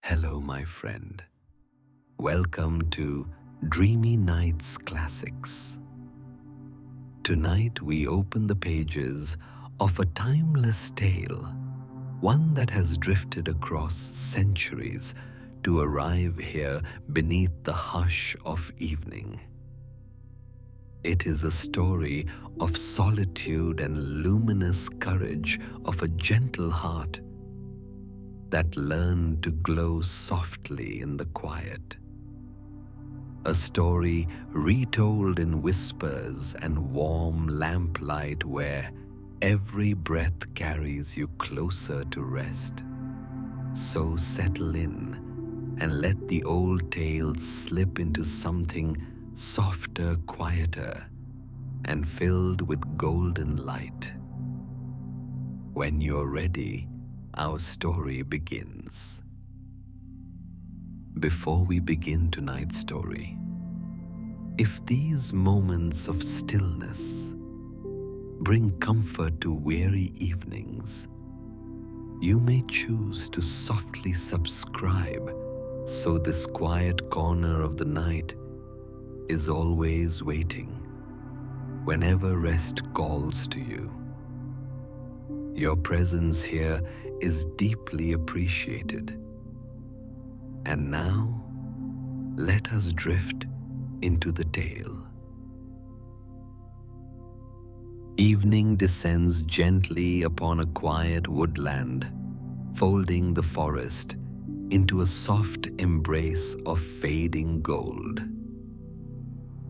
Hello, my friend. Welcome to Dreamy Nights Classics. Tonight we open the pages of a timeless tale, one that has drifted across centuries to arrive here beneath the hush of evening. It is a story of solitude and luminous courage of a gentle heart that learned to glow softly in the quiet. A story retold in whispers and warm lamplight where every breath carries you closer to rest. So settle in and let the old tale slip into something softer, quieter, and filled with golden light. When you're ready, our story begins. Before we begin tonight's story, if these moments of stillness bring comfort to weary evenings, you may choose to softly subscribe so this quiet corner of the night is always waiting whenever rest calls to you. Your presence here is deeply appreciated. And now, let us drift into the tale. Evening descends gently upon a quiet woodland, folding the forest into a soft embrace of fading gold.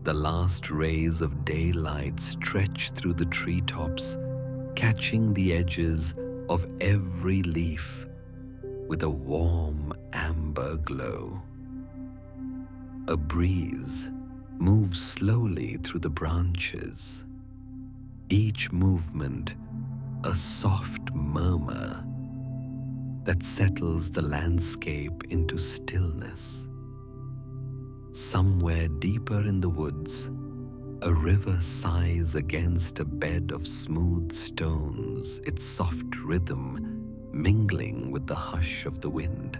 The last rays of daylight stretch through the treetops, catching the edges of every leaf with a warm amber glow. A breeze moves slowly through the branches, each movement a soft murmur that settles the landscape into stillness. Somewhere deeper in the woods, a river sighs against a bed of smooth stones, its soft rhythm mingling with the hush of the wind.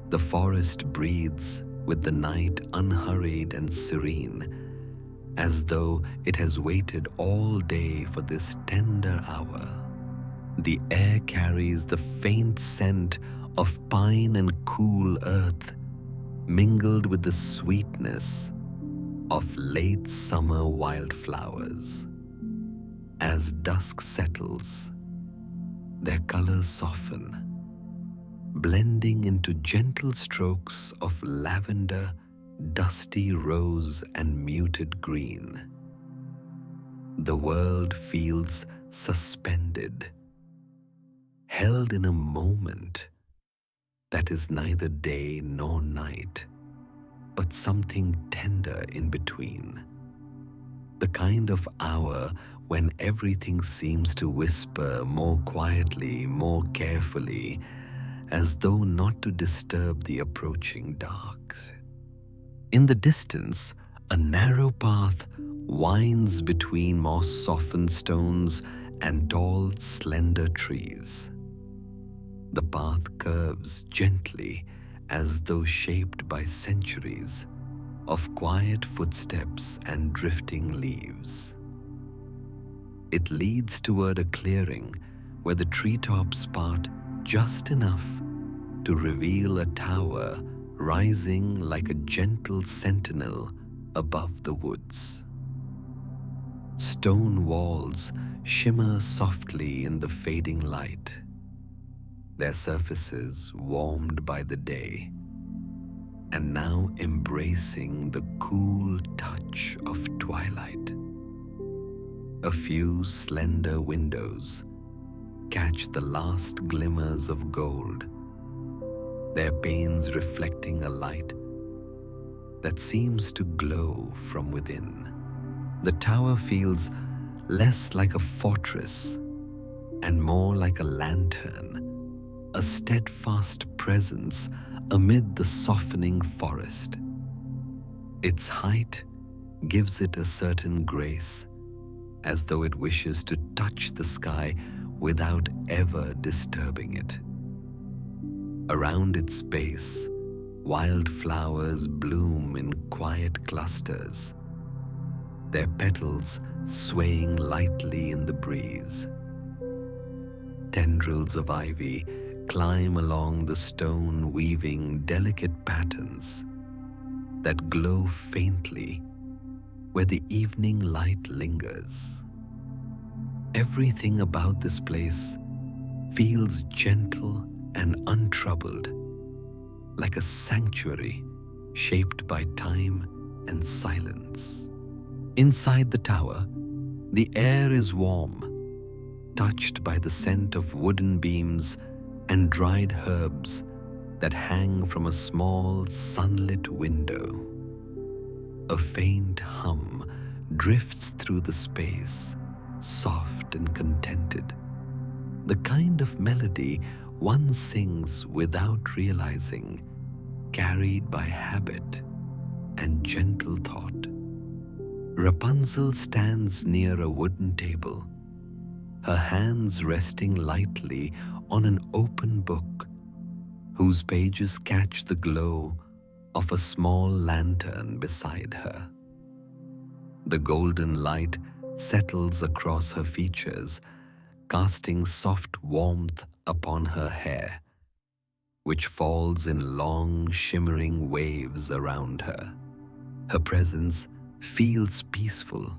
The forest breathes with the night unhurried and serene, as though it has waited all day for this tender hour. The air carries the faint scent of pine and cool earth, mingled with the sweetness of late summer wildflowers. As dusk settles, their colors soften, blending into gentle strokes of lavender, dusty rose, and muted green. The world feels suspended, held in a moment that is neither day nor night, but something tender in between. The kind of hour when everything seems to whisper more quietly, more carefully, as though not to disturb the approaching dark. In the distance, a narrow path winds between moss-softened stones and tall, slender trees. The path curves gently as though shaped by centuries of quiet footsteps and drifting leaves. It leads toward a clearing where the treetops part just enough to reveal a tower rising like a gentle sentinel above the woods. Stone walls shimmer softly in the fading light, their surfaces warmed by the day, and now embracing the cool touch of twilight. A few slender windows catch the last glimmers of gold, their panes reflecting a light that seems to glow from within. The tower feels less like a fortress and more like a lantern, a steadfast presence amid the softening forest. Its height gives it a certain grace, as though it wishes to touch the sky without ever disturbing it. Around its base, wildflowers bloom in quiet clusters, their petals swaying lightly in the breeze. Tendrils of ivy climb along the stone, weaving delicate patterns that glow faintly where the evening light lingers. Everything about this place feels gentle and untroubled, like a sanctuary shaped by time and silence. Inside the tower, the air is warm, touched by the scent of wooden beams and dried herbs that hang from a small sunlit window. A faint hum drifts through the space, soft and contented, the kind of melody one sings without realizing, carried by habit and gentle thought. Rapunzel stands near a wooden table, her hands resting lightly on an open book whose pages catch the glow of a small lantern beside her. The golden light settles across her features, casting soft warmth upon her hair, which falls in long, shimmering waves around her. Her presence feels peaceful,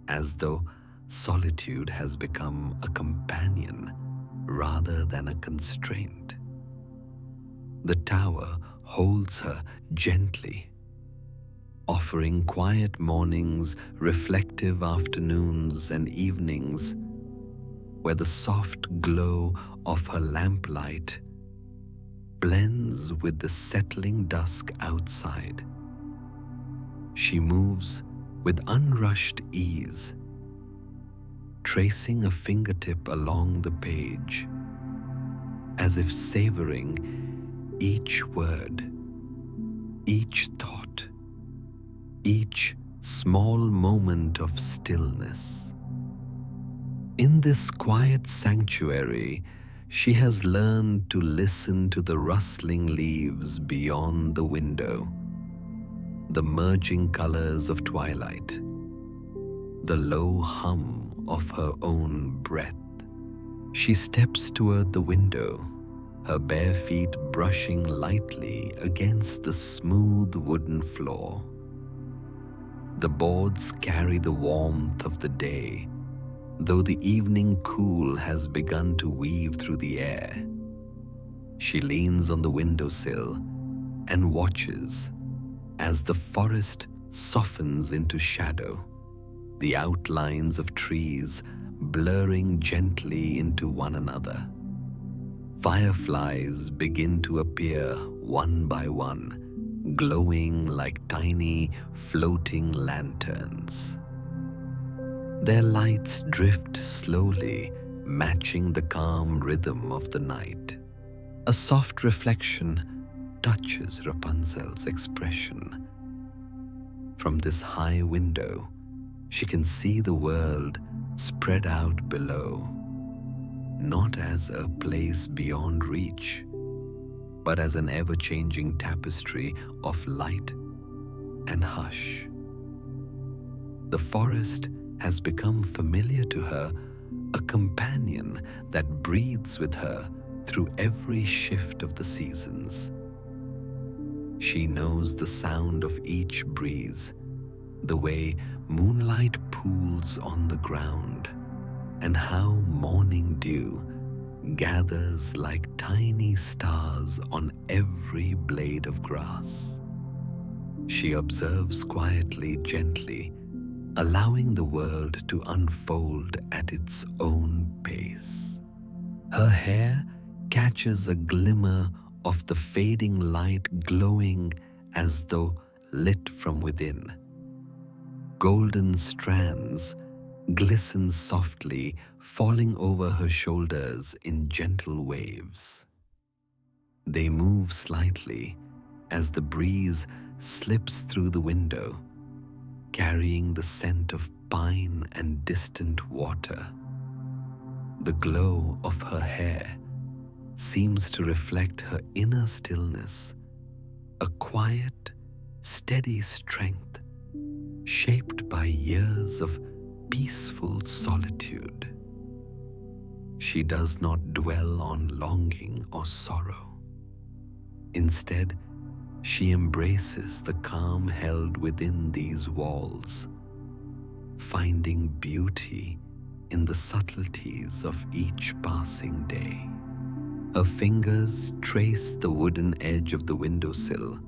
as though solitude has become a companion rather than a constraint. The tower holds her gently, offering quiet mornings, reflective afternoons, and evenings where the soft glow of her lamplight blends with the settling dusk outside. She moves with unrushed ease, tracing a fingertip along the page, as if savoring each word, each thought, each small moment of stillness. In this quiet sanctuary, she has learned to listen to the rustling leaves beyond the window, the merging colors of twilight, the low hum of her own breath. She steps toward the window, her bare feet brushing lightly against the smooth wooden floor. The boards carry the warmth of the day, though the evening cool has begun to weave through the air. She leans on the windowsill and watches as the forest softens into shadow, the outlines of trees blurring gently into one another. Fireflies begin to appear one by one, glowing like tiny floating lanterns. Their lights drift slowly, matching the calm rhythm of the night. A soft reflection touches Rapunzel's expression. From this high window, she can see the world spread out below, not as a place beyond reach, but as an ever-changing tapestry of light and hush. The forest has become familiar to her, a companion that breathes with her through every shift of the seasons. She knows the sound of each breeze, the way moonlight pools on the ground, and how morning dew gathers like tiny stars on every blade of grass. She observes quietly, gently, allowing the world to unfold at its own pace. Her hair catches a glimmer of the fading light, glowing as though lit from within. Golden strands glisten softly, falling over her shoulders in gentle waves. They move slightly as the breeze slips through the window, carrying the scent of pine and distant water. The glow of her hair seems to reflect her inner stillness, a quiet, steady strength shaped by years of peaceful solitude. She does not dwell on longing or sorrow. Instead, she embraces the calm held within these walls, finding beauty in the subtleties of each passing day. Her fingers trace the wooden edge of the windowsill,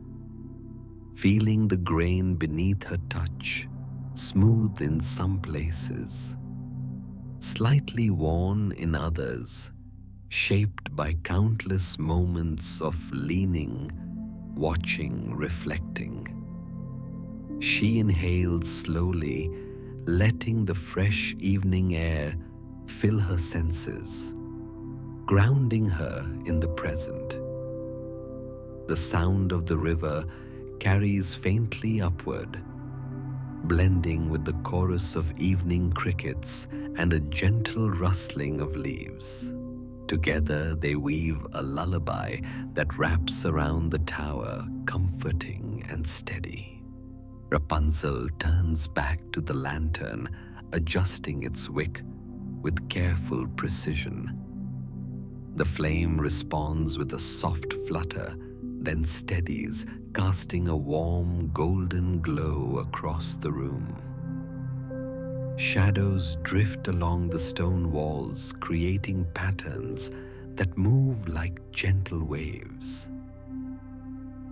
feeling the grain beneath her touch, smooth in some places, slightly worn in others, shaped by countless moments of leaning, watching, reflecting. She inhales slowly, letting the fresh evening air fill her senses, grounding her in the present. The sound of the river carries faintly upward, blending with the chorus of evening crickets and a gentle rustling of leaves. Together they weave a lullaby that wraps around the tower, comforting and steady. Rapunzel turns back to the lantern, adjusting its wick with careful precision. The flame responds with a soft flutter, then steadies, casting a warm golden glow across the room. Shadows drift along the stone walls, creating patterns that move like gentle waves.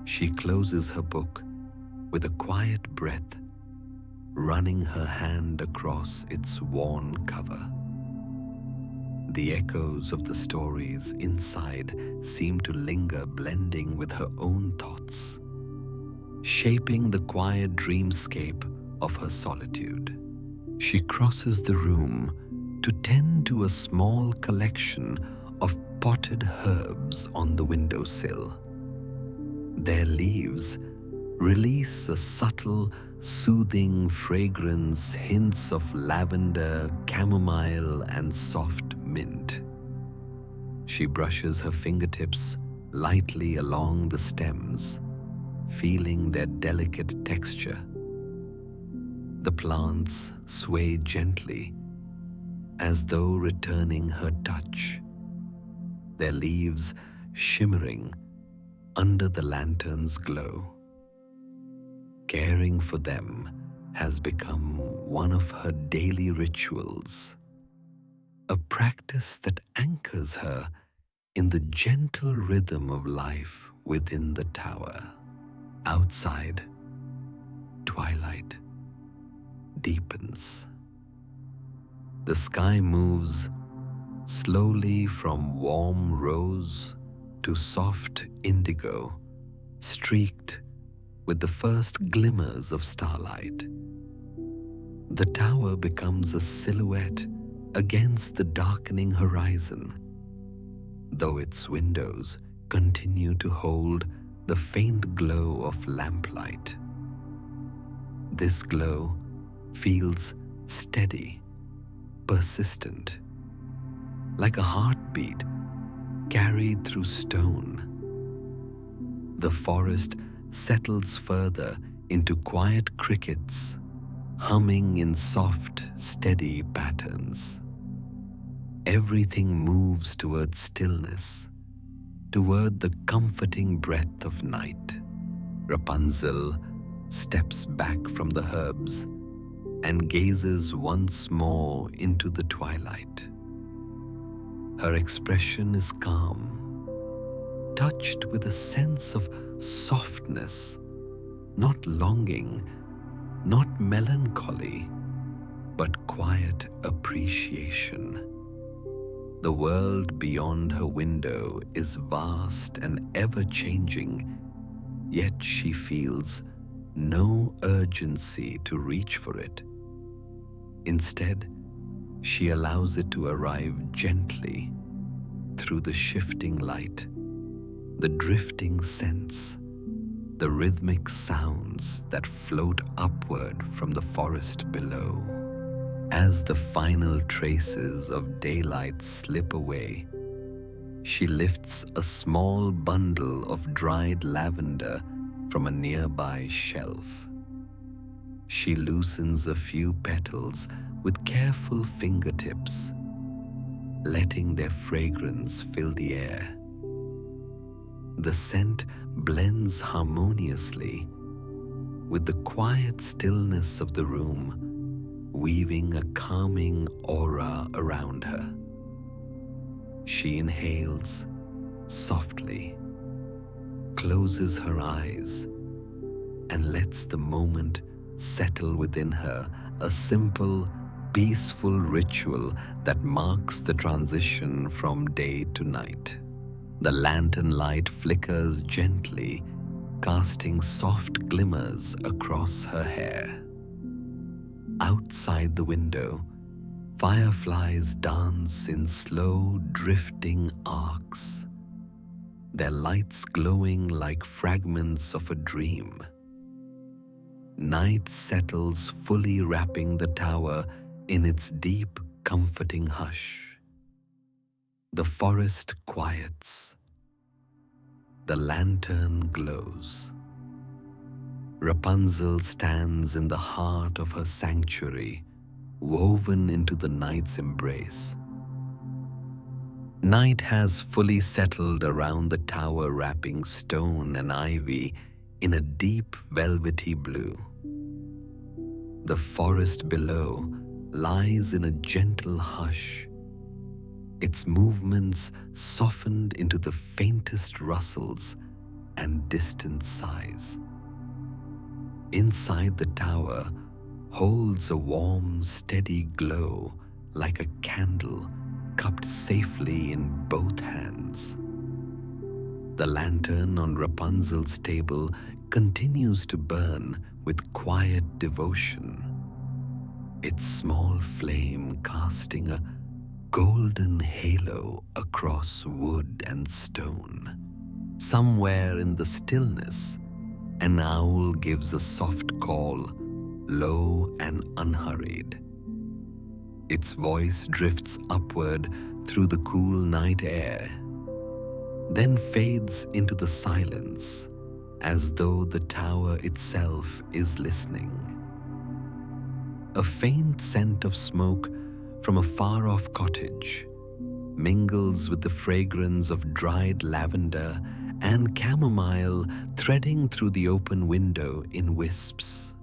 She closes her book with a quiet breath, running her hand across its worn cover. The echoes of the stories inside seem to linger, blending with her own thoughts, shaping the quiet dreamscape of her solitude. She crosses the room to tend to a small collection of potted herbs on the windowsill. Their leaves release a subtle, soothing fragrance, hints of lavender, chamomile, and soft mint. She brushes her fingertips lightly along the stems, feeling their delicate texture. The plants sway gently, as though returning her touch, their leaves shimmering under the lantern's glow. Caring for them has become one of her daily rituals, a practice that anchors her in the gentle rhythm of life within the tower. Outside, twilight deepens. The sky moves slowly from warm rose to soft indigo, streaked with the first glimmers of starlight. The tower becomes a silhouette against the darkening horizon, though its windows continue to hold the faint glow of lamplight. This glow feels steady, persistent, like a heartbeat carried through stone. The forest settles further into quiet crickets, humming in soft, steady patterns. Everything moves toward stillness, toward the comforting breath of night. Rapunzel steps back from the herbs and gazes once more into the twilight. Her expression is calm, touched with a sense of softness, not longing, not melancholy, but quiet appreciation. The world beyond her window is vast and ever-changing, yet she feels no urgency to reach for it. Instead, she allows it to arrive gently through the shifting light, the drifting scents, the rhythmic sounds that float upward from the forest below. As the final traces of daylight slip away, She lifts a small bundle of dried lavender from a nearby shelf. She loosens a few petals with careful fingertips, letting their fragrance fill the air. The scent blends harmoniously with the quiet stillness of the room, weaving a calming aura around her. She inhales softly, closes her eyes, and lets the moment settle within her, a simple, peaceful ritual that marks the transition from day to night. The lantern light flickers gently, casting soft glimmers across her hair. Outside the window, fireflies dance in slow, drifting arcs, their lights glowing like fragments of a dream. Night settles, fully wrapping the tower in its deep, comforting hush. The forest quiets. The lantern glows. Rapunzel stands in the heart of her sanctuary, woven into the night's embrace. Night has fully settled around the tower, wrapping stone and ivy in a deep velvety blue. The forest below lies in a gentle hush, its movements softened into the faintest rustles and distant sighs. Inside the tower holds a warm, steady glow like a candle cupped safely in both hands. The lantern on Rapunzel's table continues to burn with quiet devotion, its small flame casting a golden halo across wood and stone. Somewhere in the stillness, an owl gives a soft call, low and unhurried. Its voice drifts upward through the cool night air, then fades into the silence as though the tower itself is listening. A faint scent of smoke from a far-off cottage mingles with the fragrance of dried lavender and chamomile threading through the open window in wisps.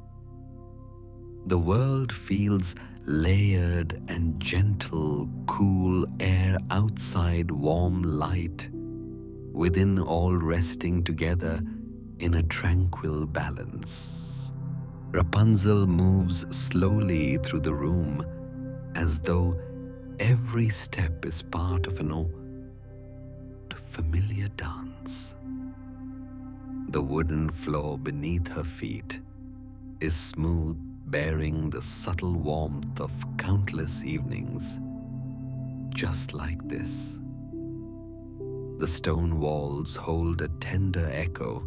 The world feels layered and gentle, cool air outside, warm light, within all resting together in a tranquil balance. Rapunzel moves slowly through the room as though every step is part of an old, familiar dance. The wooden floor beneath her feet is smooth, bearing the subtle warmth of countless evenings just like this. The stone walls hold a tender echo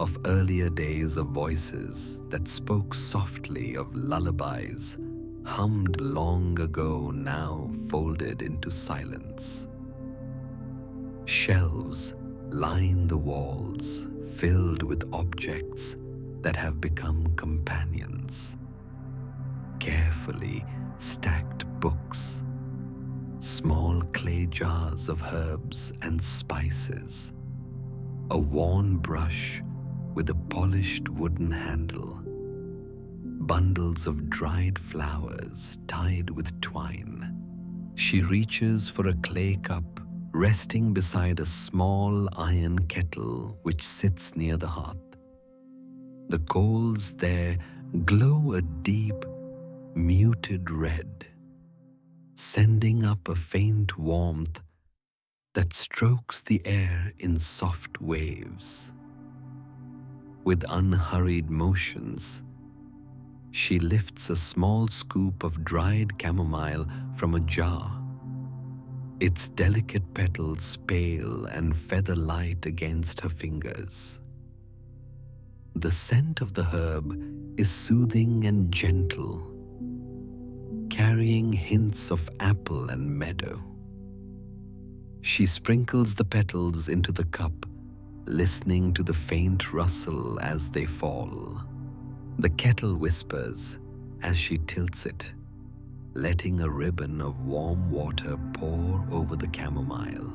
of earlier days of voices that spoke softly of lullabies hummed long ago, now folded into silence. Shelves line the walls, filled with objects that have become companions. Carefully stacked books, small clay jars of herbs and spices, a worn brush with a polished wooden handle, bundles of dried flowers tied with twine. She reaches for a clay cup resting beside a small iron kettle which sits near the hearth. The coals there glow a deep, muted red, sending up a faint warmth that strokes the air in soft waves. With unhurried motions, she lifts a small scoop of dried chamomile from a jar, its delicate petals pale and feather-light against her fingers. The scent of the herb is soothing and gentle, carrying hints of apple and meadow. She sprinkles the petals into the cup, listening to the faint rustle as they fall. The kettle whispers as she tilts it, letting a ribbon of warm water pour over the chamomile.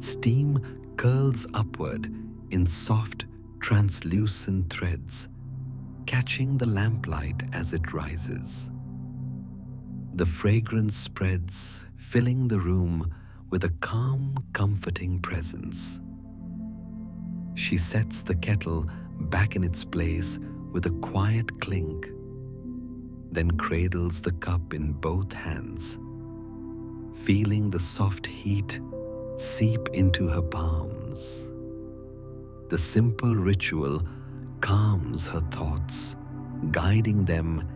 Steam curls upward in soft, translucent threads, catching the lamplight as it rises. The fragrance spreads, filling the room with a calm, comforting presence. She sets the kettle back in its place with a quiet clink, then cradles the cup in both hands, feeling the soft heat seep into her palms. The simple ritual calms her thoughts, guiding them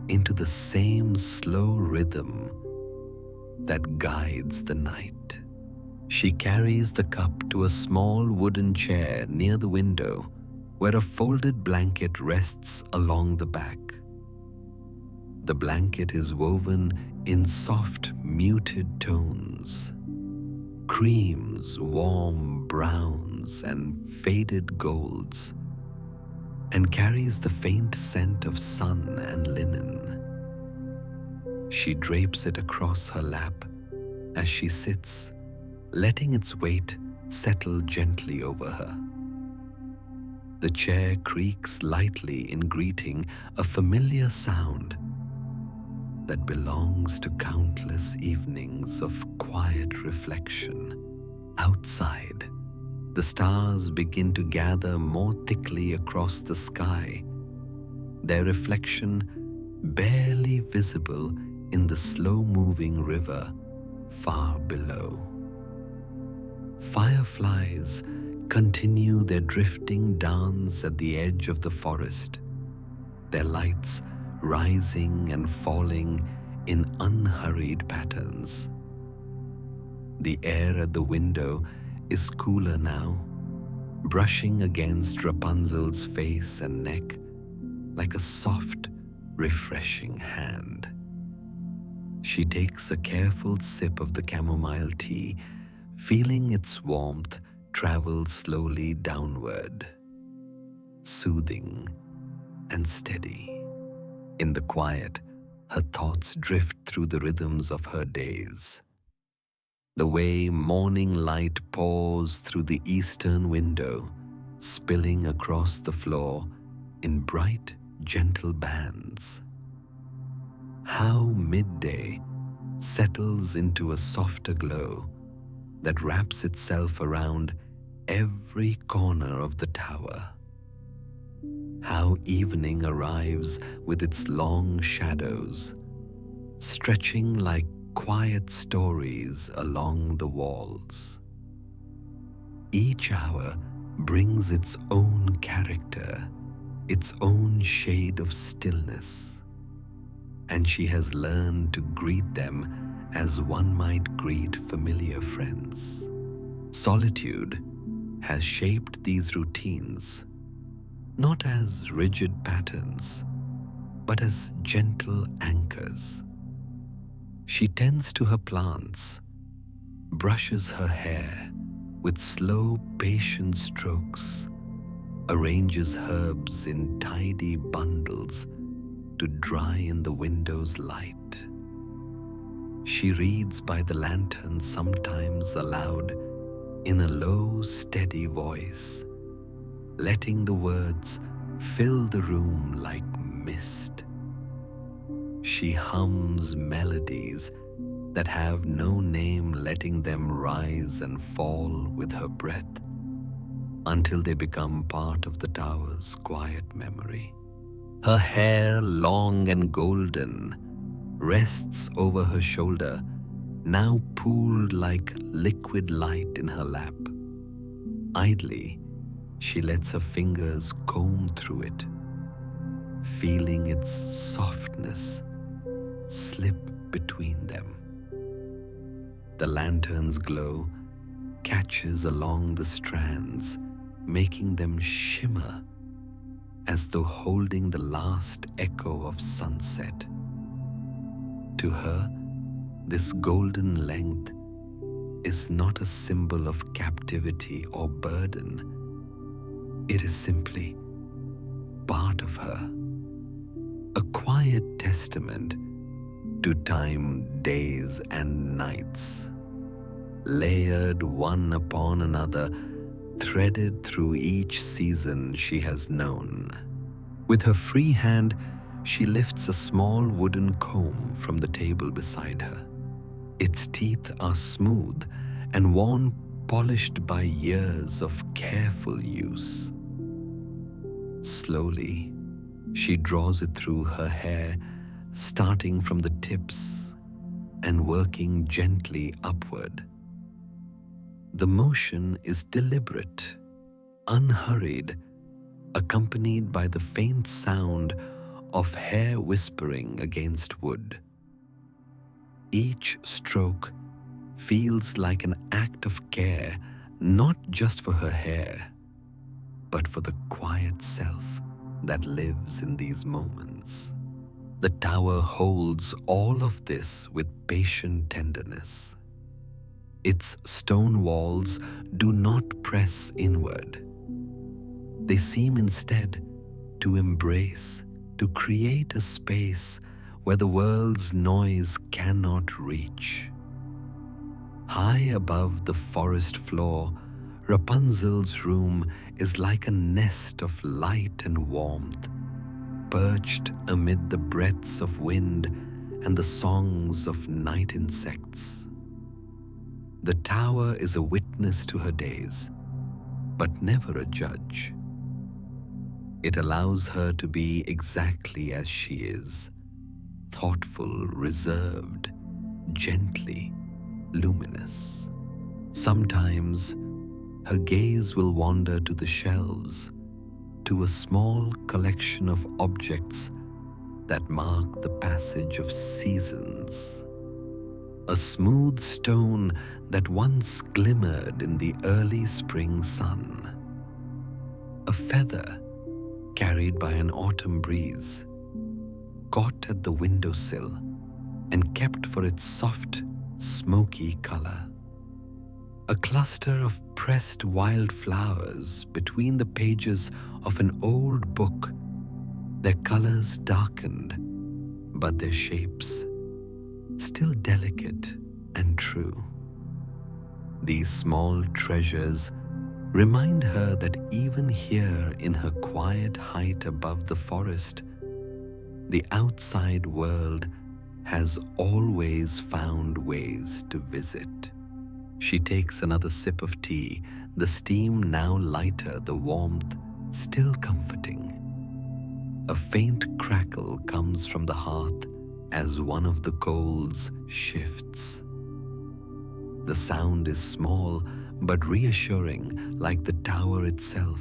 into the same slow rhythm that guides the night. She carries the cup to a small wooden chair near the window, where a folded blanket rests along the back. The blanket is woven in soft, muted tones, creams, warm browns, and faded golds, and carries the faint scent of sun and linen. She drapes it across her lap as she sits, letting its weight settle gently over her. The chair creaks lightly in greeting, a familiar sound that belongs to countless evenings of quiet reflection. Outside, the stars begin to gather more thickly across the sky, their reflection barely visible in the slow-moving river far below. Fireflies continue their drifting dance at the edge of the forest, their lights rising and falling in unhurried patterns. The air at the window is cooler now, brushing against Rapunzel's face and neck like a soft, refreshing hand. She takes a careful sip of the chamomile tea, feeling its warmth travel slowly downward, soothing and steady. In the quiet, her thoughts drift through the rhythms of her days. The way morning light pours through the eastern window, spilling across the floor in bright, gentle bands. How midday settles into a softer glow that wraps itself around every corner of the tower. How evening arrives with its long shadows, stretching like quiet stories along the walls. Each hour brings its own character, its own shade of stillness, and she has learned to greet them as one might greet familiar friends. Solitude has shaped these routines, not as rigid patterns, but as gentle anchors. She tends to her plants, brushes her hair with slow, patient strokes, arranges herbs in tidy bundles to dry in the window's light. She reads by the lantern, sometimes aloud, in a low, steady voice, letting the words fill the room like mist. She hums melodies that have no name, letting them rise and fall with her breath until they become part of the tower's quiet memory. Her hair, long and golden, rests over her shoulder, now pooled like liquid light in her lap. Idly, she lets her fingers comb through it, feeling its softness slip between them. The lantern's glow catches along the strands, making them shimmer as though holding the last echo of sunset. To her, this golden length is not a symbol of captivity or burden. It is simply part of her, a quiet testament to time, days, and nights, layered one upon another, threaded through each season she has known. With her free hand, she lifts a small wooden comb from the table beside her. Its teeth are smooth and worn, polished by years of careful use. Slowly, she draws it through her hair, starting from the tips and working gently upward. The motion is deliberate, unhurried, accompanied by the faint sound of hair whispering against wood. Each stroke feels like an act of care, not just for her hair, but for the quiet self that lives in these moments. The tower holds all of this with patient tenderness. Its stone walls do not press inward. They seem instead to embrace, to create a space where the world's noise cannot reach. High above the forest floor, Rapunzel's room is like a nest of light and warmth, perched amid the breaths of wind and the songs of night insects. The tower is a witness to her days, but never a judge. It allows her to be exactly as she is, thoughtful, reserved, gently luminous. Sometimes her gaze will wander to the shelves, to a small collection of objects that mark the passage of seasons. A smooth stone that once glimmered in the early spring sun. A feather carried by an autumn breeze, caught at the windowsill and kept for its soft, smoky color. A cluster of pressed wildflowers between the pages of an old book, their colors darkened, but their shapes still delicate and true. These small treasures remind her that even here in her quiet height above the forest, the outside world has always found ways to visit. She takes another sip of tea, the steam now lighter, the warmth still comforting. A faint crackle comes from the hearth as one of the coals shifts. The sound is small but reassuring, like the tower itself,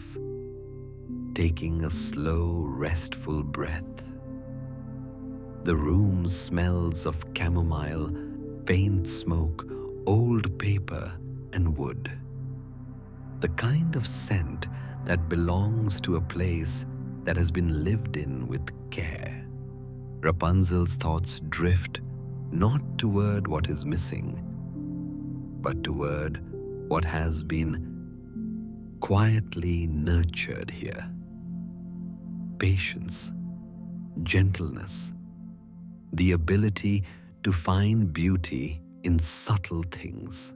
taking a slow, restful breath. The room smells of chamomile, faint smoke, old paper, and wood. The kind of scent that belongs to a place that has been lived in with care. Rapunzel's thoughts drift not toward what is missing, but toward what has been quietly nurtured here. Patience, gentleness, the ability to find beauty in subtle things.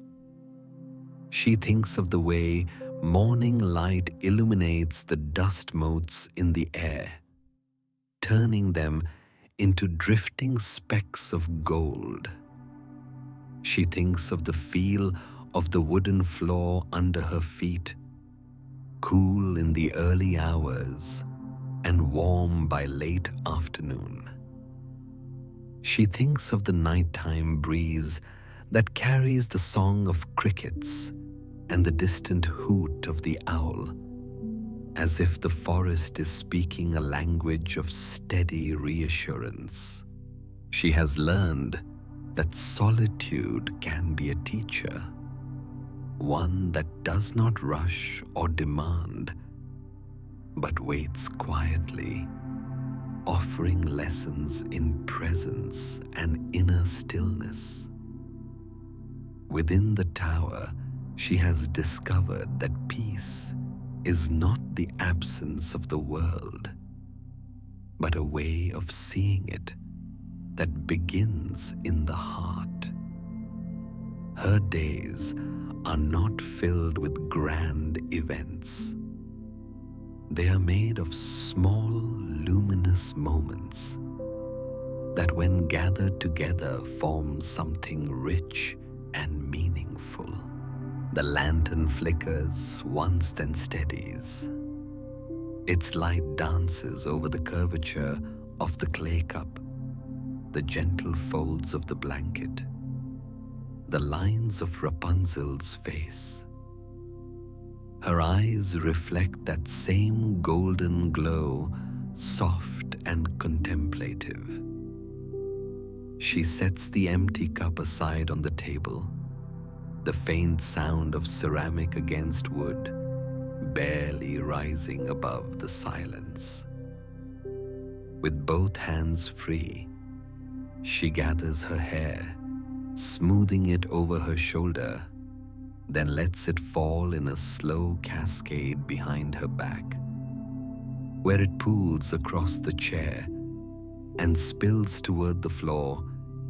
She thinks of the way morning light illuminates the dust motes in the air, turning them into drifting specks of gold. She thinks of the feel of the wooden floor under her feet, cool in the early hours and warm by late afternoon. She thinks of the nighttime breeze that carries the song of crickets and the distant hoot of the owl, as if the forest is speaking a language of steady reassurance. She has learned that solitude can be a teacher, one that does not rush or demand, but waits quietly, offering lessons in presence and inner stillness. Within the tower, she has discovered that peace is not the absence of the world, but a way of seeing it that begins in the heart. Her days are not filled with grand events. They are made of small, luminous moments that, when gathered together, form something rich and meaningful. The lantern flickers once, then steadies. Its light dances over the curvature of the clay cup, the gentle folds of the blanket, the lines of Rapunzel's face. Her eyes reflect that same golden glow, soft and contemplative. She sets the empty cup aside on the table, the faint sound of ceramic against wood barely rising above the silence. With both hands free, she gathers her hair, smoothing it over her shoulder, then lets it fall in a slow cascade behind her back, where it pools across the chair and spills toward the floor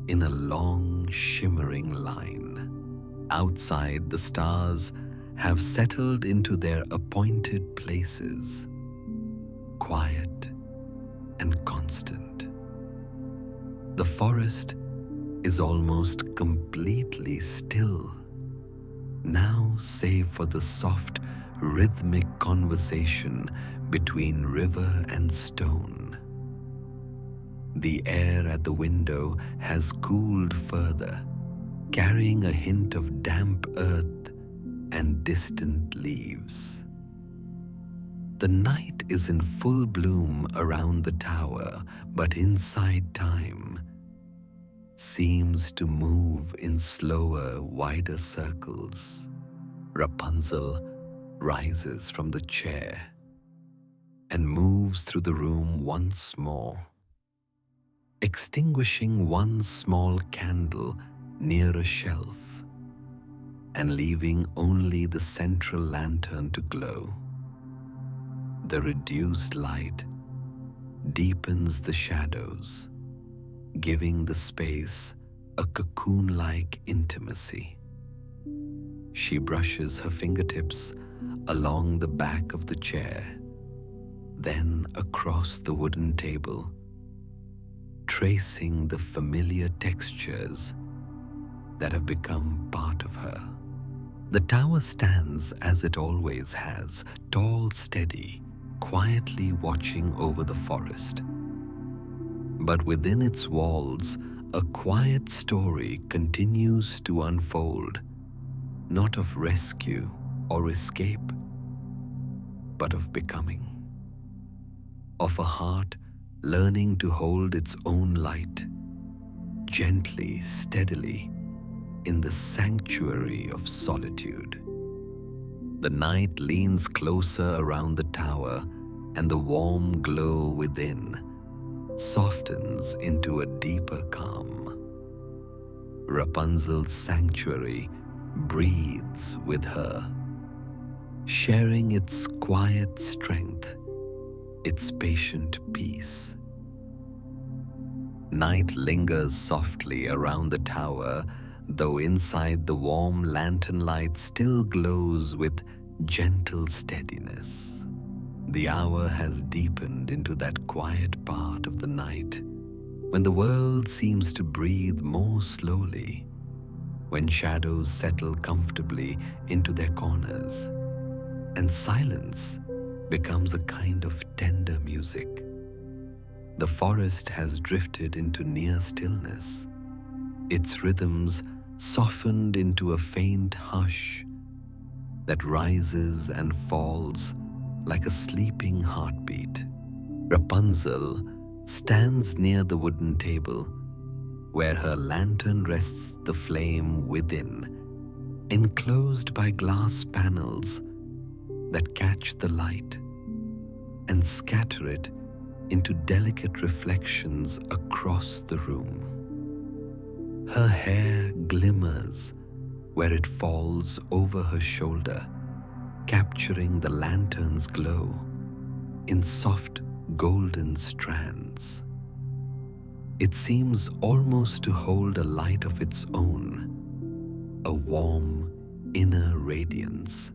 in a long, shimmering line. Outside, the stars have settled into their appointed places, quiet and constant. The forest is almost completely still, now save for the soft, rhythmic conversation between river and stone. The air at the window has cooled further, carrying a hint of damp earth and distant leaves. The night is in full bloom around the tower, but inside time seems to move in slower, wider circles. Rapunzel rises from the chair and moves through the room once more, extinguishing one small candle near a shelf and leaving only the central lantern to glow. The reduced light deepens the shadows, giving the space a cocoon-like intimacy. She brushes her fingertips along the back of the chair, then across the wooden table, tracing the familiar textures that have become part of her. The tower stands as it always has, tall, steady, quietly watching over the forest. But within its walls, a quiet story continues to unfold, not of rescue or escape, but of becoming. Of a heart learning to hold its own light, gently, steadily, in the sanctuary of solitude. The night leans closer around the tower, and the warm glow within softens into a deeper calm. Rapunzel's sanctuary breathes with her, sharing its quiet strength, its patient peace. Night lingers softly around the tower, though inside the warm lantern light still glows with gentle steadiness. The hour has deepened into that quiet part of the night when the world seems to breathe more slowly, when shadows settle comfortably into their corners, and silence becomes a kind of tender music. The forest has drifted into near stillness, its rhythms softened into a faint hush that rises and falls like a sleeping heartbeat. Rapunzel stands near the wooden table, where her lantern rests the flame within, enclosed by glass panels that catch the light and scatter it into delicate reflections across the room. Her hair glimmers where it falls over her shoulder, capturing the lantern's glow in soft golden strands. It seems almost to hold a light of its own, a warm inner radiance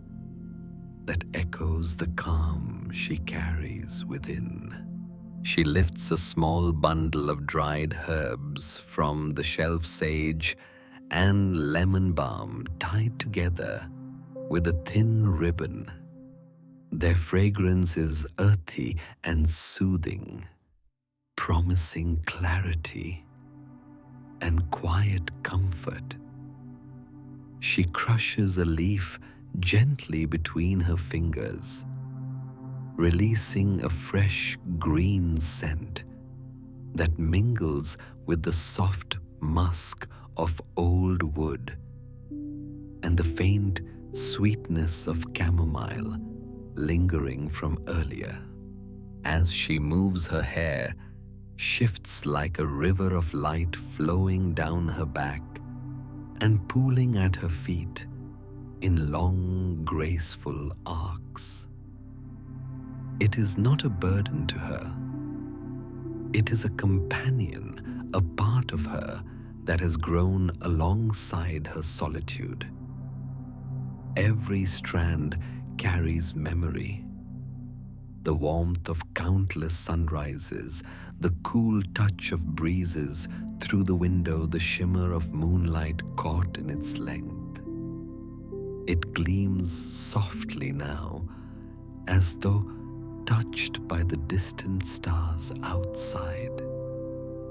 that echoes the calm she carries within. She lifts a small bundle of dried herbs from the shelf, sage and lemon balm tied together with a thin ribbon. Their fragrance is earthy and soothing, promising clarity and quiet comfort. She crushes a leaf gently between her fingers, releasing a fresh green scent that mingles with the soft musk of old wood and the faint sweetness of chamomile lingering from earlier. As she moves, her hair shifts like a river of light flowing down her back and pooling at her feet in long, graceful arcs. It is not a burden to her. It is a companion, a part of her that has grown alongside her solitude. Every strand carries memory. The warmth of countless sunrises, the cool touch of breezes through the window, the shimmer of moonlight caught in its length. It gleams softly now, as though touched by the distant stars outside.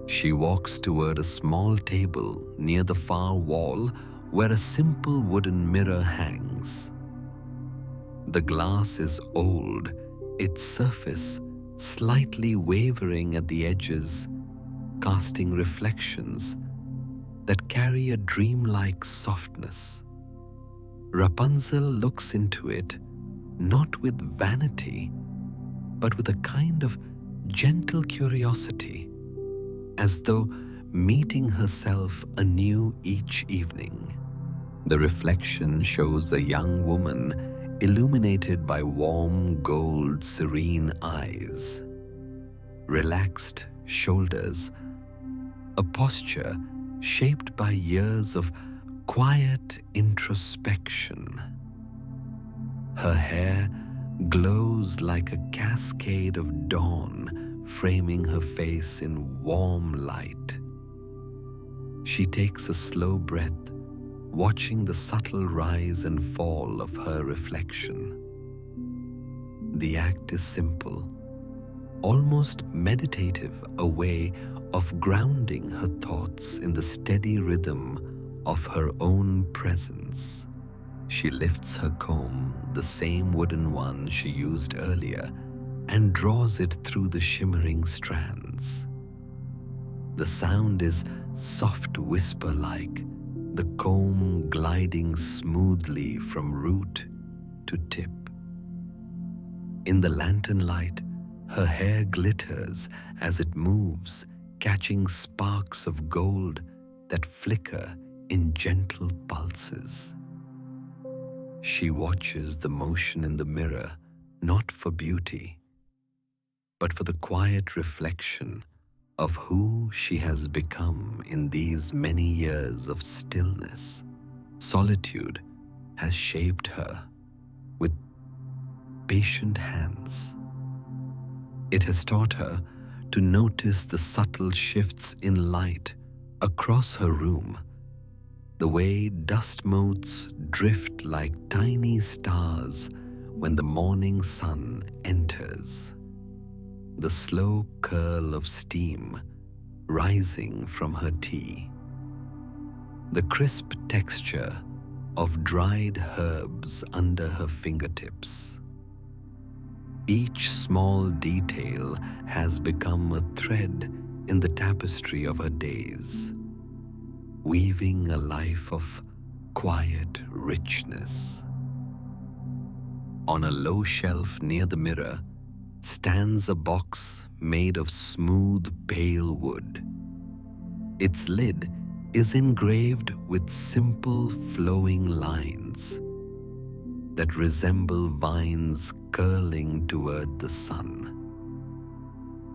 She walks toward a small table near the far wall where a simple wooden mirror hangs. The glass is old, its surface slightly wavering at the edges, casting reflections that carry a dreamlike softness. Rapunzel looks into it not with vanity, but with a kind of gentle curiosity, as though meeting herself anew each evening. The reflection shows a young woman illuminated by warm gold, serene eyes, relaxed shoulders, a posture shaped by years of quiet introspection. Her hair glows like a cascade of dawn, framing her face in warm light. She takes a slow breath, watching the subtle rise and fall of her reflection. The act is simple, almost meditative, a way of grounding her thoughts in the steady rhythm of her own presence. She lifts her comb, the same wooden one she used earlier, and draws it through the shimmering strands. The sound is soft whisper-like, the comb gliding smoothly from root to tip. In the lantern light, her hair glitters as it moves, catching sparks of gold that flicker in gentle pulses. She watches the motion in the mirror, not for beauty, but for the quiet reflection of who she has become in these many years of stillness. Solitude has shaped her with patient hands. It has taught her to notice the subtle shifts in light across her room, the way dust motes drift like tiny stars when the morning sun enters, the slow curl of steam rising from her tea, the crisp texture of dried herbs under her fingertips. Each small detail has become a thread in the tapestry of her days, weaving a life of quiet richness. On a low shelf near the mirror stands a box made of smooth pale wood. Its lid is engraved with simple flowing lines that resemble vines curling toward the sun.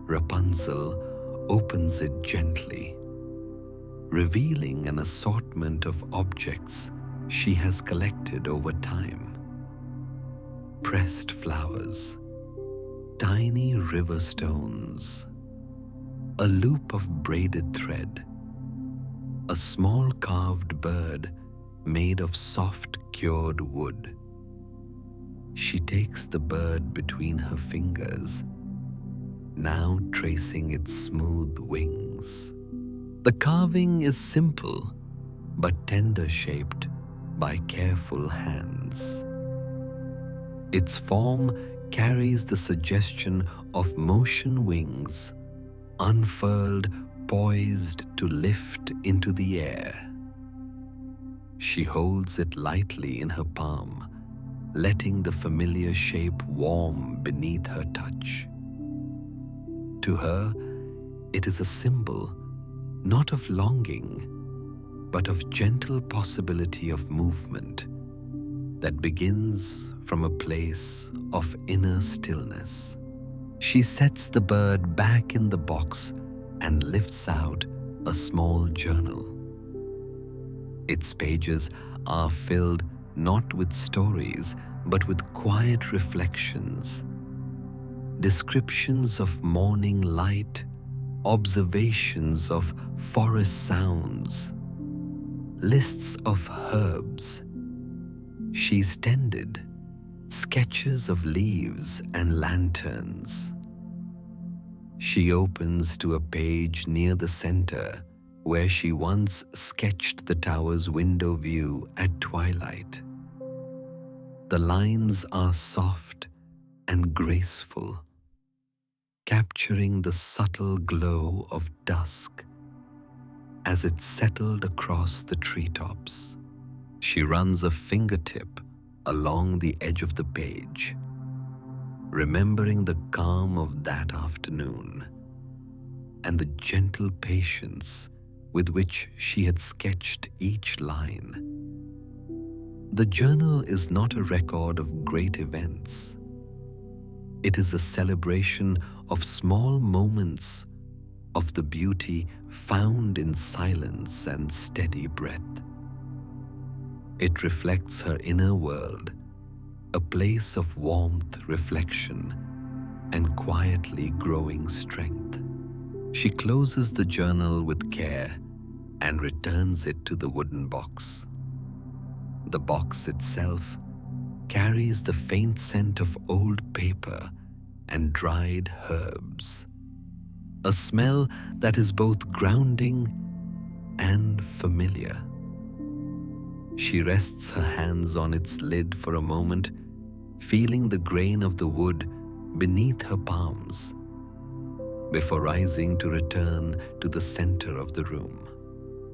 Rapunzel opens it gently, revealing an assortment of objects she has collected over time. Pressed flowers, tiny river stones, a loop of braided thread, a small carved bird made of soft cured wood. She takes the bird between her fingers, now tracing its smooth wings. The carving is simple but tender-shaped by careful hands. Its form carries the suggestion of motion wings, unfurled, poised to lift into the air. She holds it lightly in her palm, letting the familiar shape warm beneath her touch. To her, it is a symbol not of longing, but of gentle possibility of movement that begins from a place of inner stillness. She sets the bird back in the box and lifts out a small journal. Its pages are filled not with stories, but with quiet reflections, descriptions of morning light, observations of forest sounds, lists of herbs she's tended, sketches of leaves and lanterns. She opens to a page near the center where she once sketched the tower's window view at twilight. The lines are soft and graceful, capturing the subtle glow of dusk as it settled across the treetops. She runs a fingertip along the edge of the page, remembering the calm of that afternoon and the gentle patience with which she had sketched each line. The journal is not a record of great events. It is a celebration of small moments of the beauty found in silence and steady breath. It reflects her inner world, a place of warmth, reflection, and quietly growing strength. She closes the journal with care and returns it to the wooden box. The box itself carries the faint scent of old paper and dried herbs, a smell that is both grounding and familiar. She rests her hands on its lid for a moment, feeling the grain of the wood beneath her palms, before rising to return to the center of the room.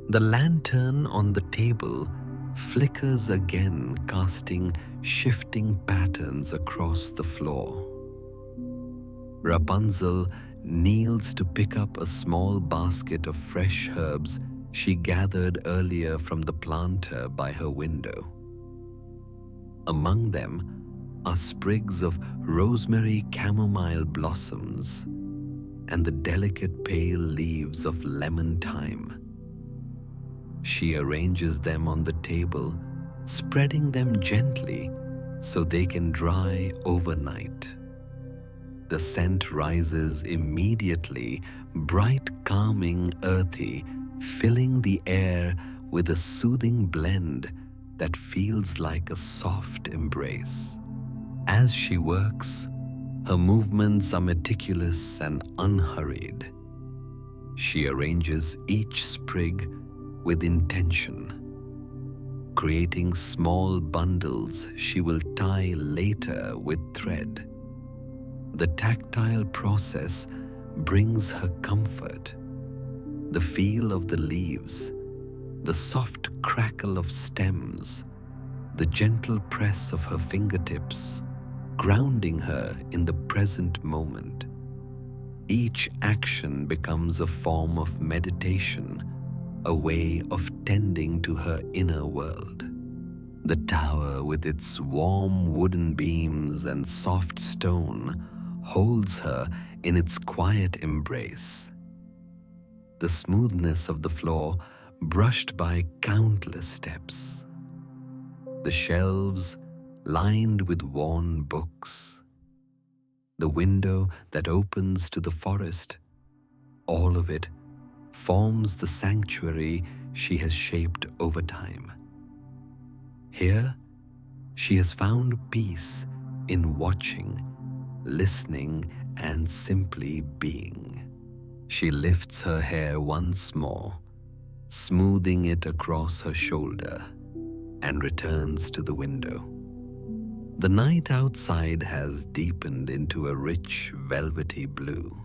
The lantern on the table flickers again, casting shifting patterns across the floor. Rapunzel kneels to pick up a small basket of fresh herbs she gathered earlier from the planter by her window. Among them are sprigs of rosemary chamomile blossoms and the delicate pale leaves of lemon thyme. She arranges them on the table, spreading them gently so they can dry overnight. The scent rises immediately, bright, calming, earthy, filling the air with a soothing blend that feels like a soft embrace. As she works, her movements are meticulous and unhurried. She arranges each sprig with intention, creating small bundles she will tie later with thread. The tactile process brings her comfort. The feel of the leaves, the soft crackle of stems, the gentle press of her fingertips, grounding her in the present moment. Each action becomes a form of meditation, a way of tending to her inner world. The tower, with its warm wooden beams and soft stone, holds her in its quiet embrace. The smoothness of the floor brushed by countless steps. The shelves lined with worn books. The window that opens to the forest, all of it forms the sanctuary she has shaped over time. Here, she has found peace in watching, listening, and simply being. She lifts her hair once more, smoothing it across her shoulder, and returns to the window. The night outside has deepened into a rich, velvety blue.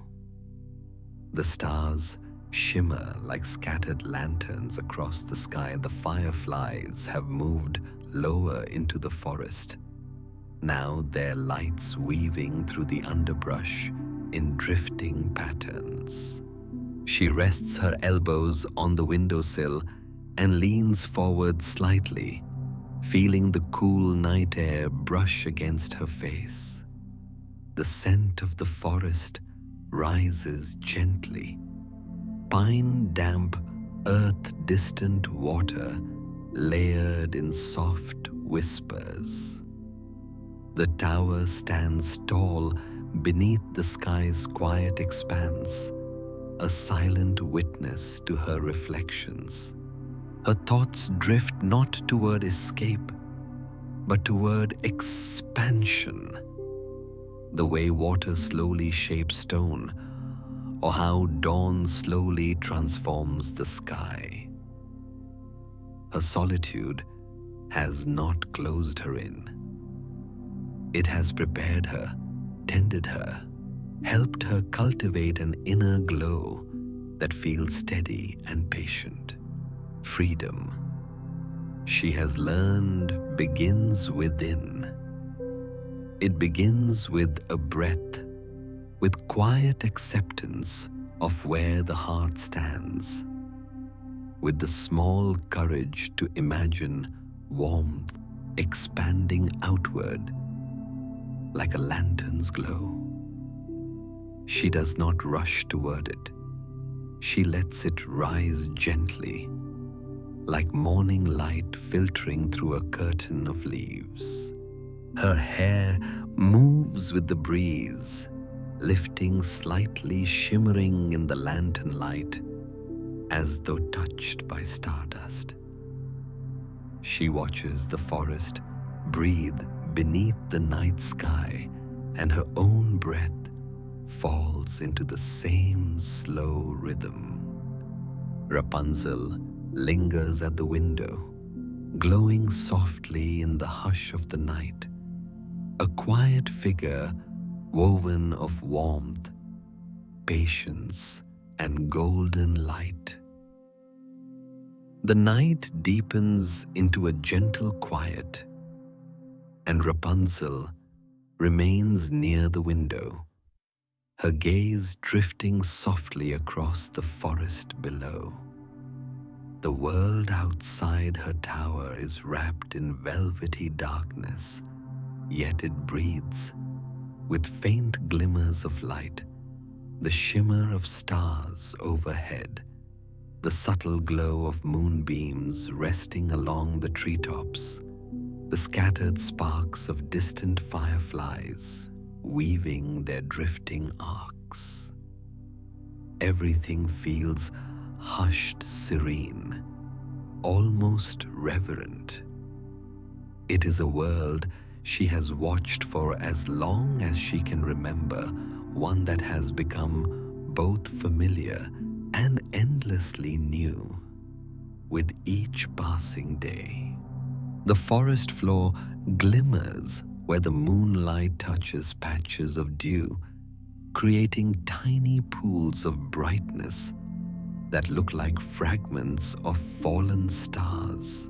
The stars shimmer like scattered lanterns across the sky. The fireflies have moved lower into the forest, now their lights weaving through the underbrush in drifting patterns. She rests her elbows on the windowsill and leans forward slightly, feeling the cool night air brush against her face. The scent of the forest rises gently. Pine damp, earth-distant water layered in soft whispers. The tower stands tall beneath the sky's quiet expanse, a silent witness to her reflections. Her thoughts drift not toward escape, but toward expansion. The way water slowly shapes stone, or how dawn slowly transforms the sky. Her solitude has not closed her in. It has prepared her, tended her, helped her cultivate an inner glow that feels steady and patient. Freedom, she has learned, begins within. It begins with a breath, with quiet acceptance of where the heart stands, with the small courage to imagine warmth expanding outward like a lantern's glow. She does not rush toward it. She lets it rise gently, like morning light filtering through a curtain of leaves. Her hair moves with the breeze, lifting slightly, shimmering in the lantern light, as though touched by stardust. She watches the forest breathe beneath the night sky, and her own breath falls into the same slow rhythm. Rapunzel lingers at the window, glowing softly in the hush of the night, a quiet figure woven of warmth, patience, and golden light. The night deepens into a gentle quiet, and Rapunzel remains near the window, her gaze drifting softly across the forest below. The world outside her tower is wrapped in velvety darkness, yet it breathes with faint glimmers of light, the shimmer of stars overhead, the subtle glow of moonbeams resting along the treetops, the scattered sparks of distant fireflies weaving their drifting arcs. Everything feels hushed, serene, almost reverent. It is a world she has watched for as long as she can remember, one that has become both familiar and endlessly new with each passing day. The forest floor glimmers where the moonlight touches patches of dew, creating tiny pools of brightness that look like fragments of fallen stars.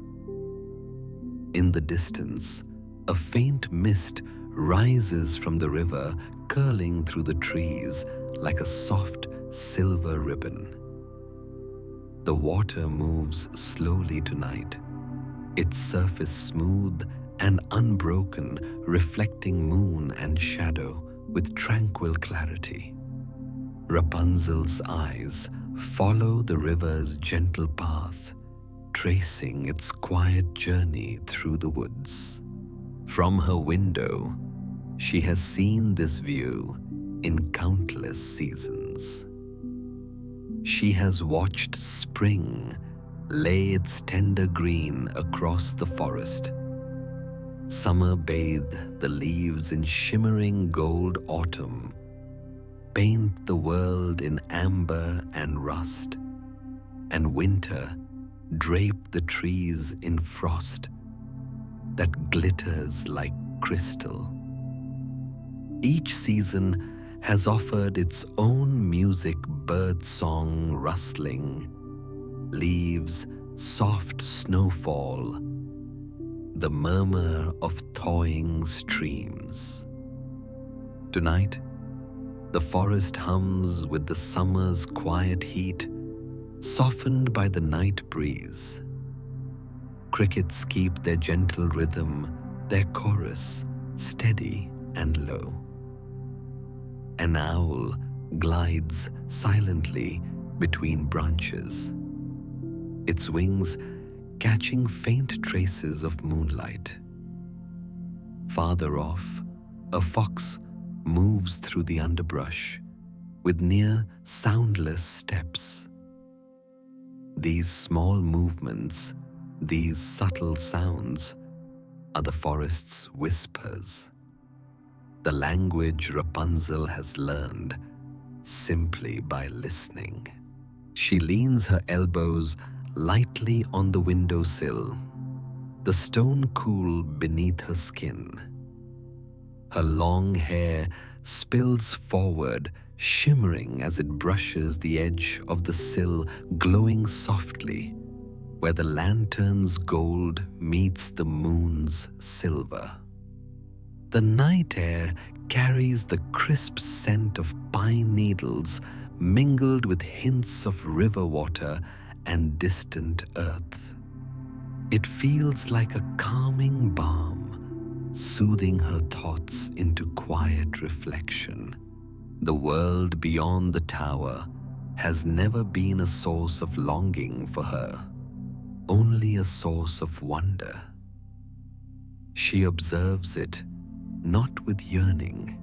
In the distance, a faint mist rises from the river, curling through the trees like a soft silver ribbon. The The water moves slowly tonight, its surface smooth and unbroken, reflecting moon and shadow with tranquil clarity. Rapunzel's eyes follow the river's gentle path, tracing its quiet journey through the woods. From her window, she has seen this view in countless seasons. She has watched spring lay its tender green across the forest. Summer bathe the leaves in shimmering gold, autumn paint the world in amber and rust, and winter drape the trees in frost that glitters like crystal. Each season has offered its own music, bird song rustling, leaves, soft snowfall, the murmur of thawing streams. Tonight, the forest hums with the summer's quiet heat, softened by the night breeze. Crickets keep their gentle rhythm, their chorus steady and low. An owl glides silently between branches, its wings catching faint traces of moonlight. Farther off, a fox moves through the underbrush with near soundless steps. These small movements, these subtle sounds, are the forest's whispers, the language Rapunzel has learned simply by listening. She leans her elbows lightly on the windowsill, the stone cool beneath her skin. Her long hair spills forward, shimmering as it brushes the edge of the sill, glowing softly where the lantern's gold meets the moon's silver. The night air carries the crisp scent of pine needles mingled with hints of river water and distant earth. It feels like a calming balm, soothing her thoughts into quiet reflection. The world beyond the tower has never been a source of longing for her, only a source of wonder. She observes it not with yearning,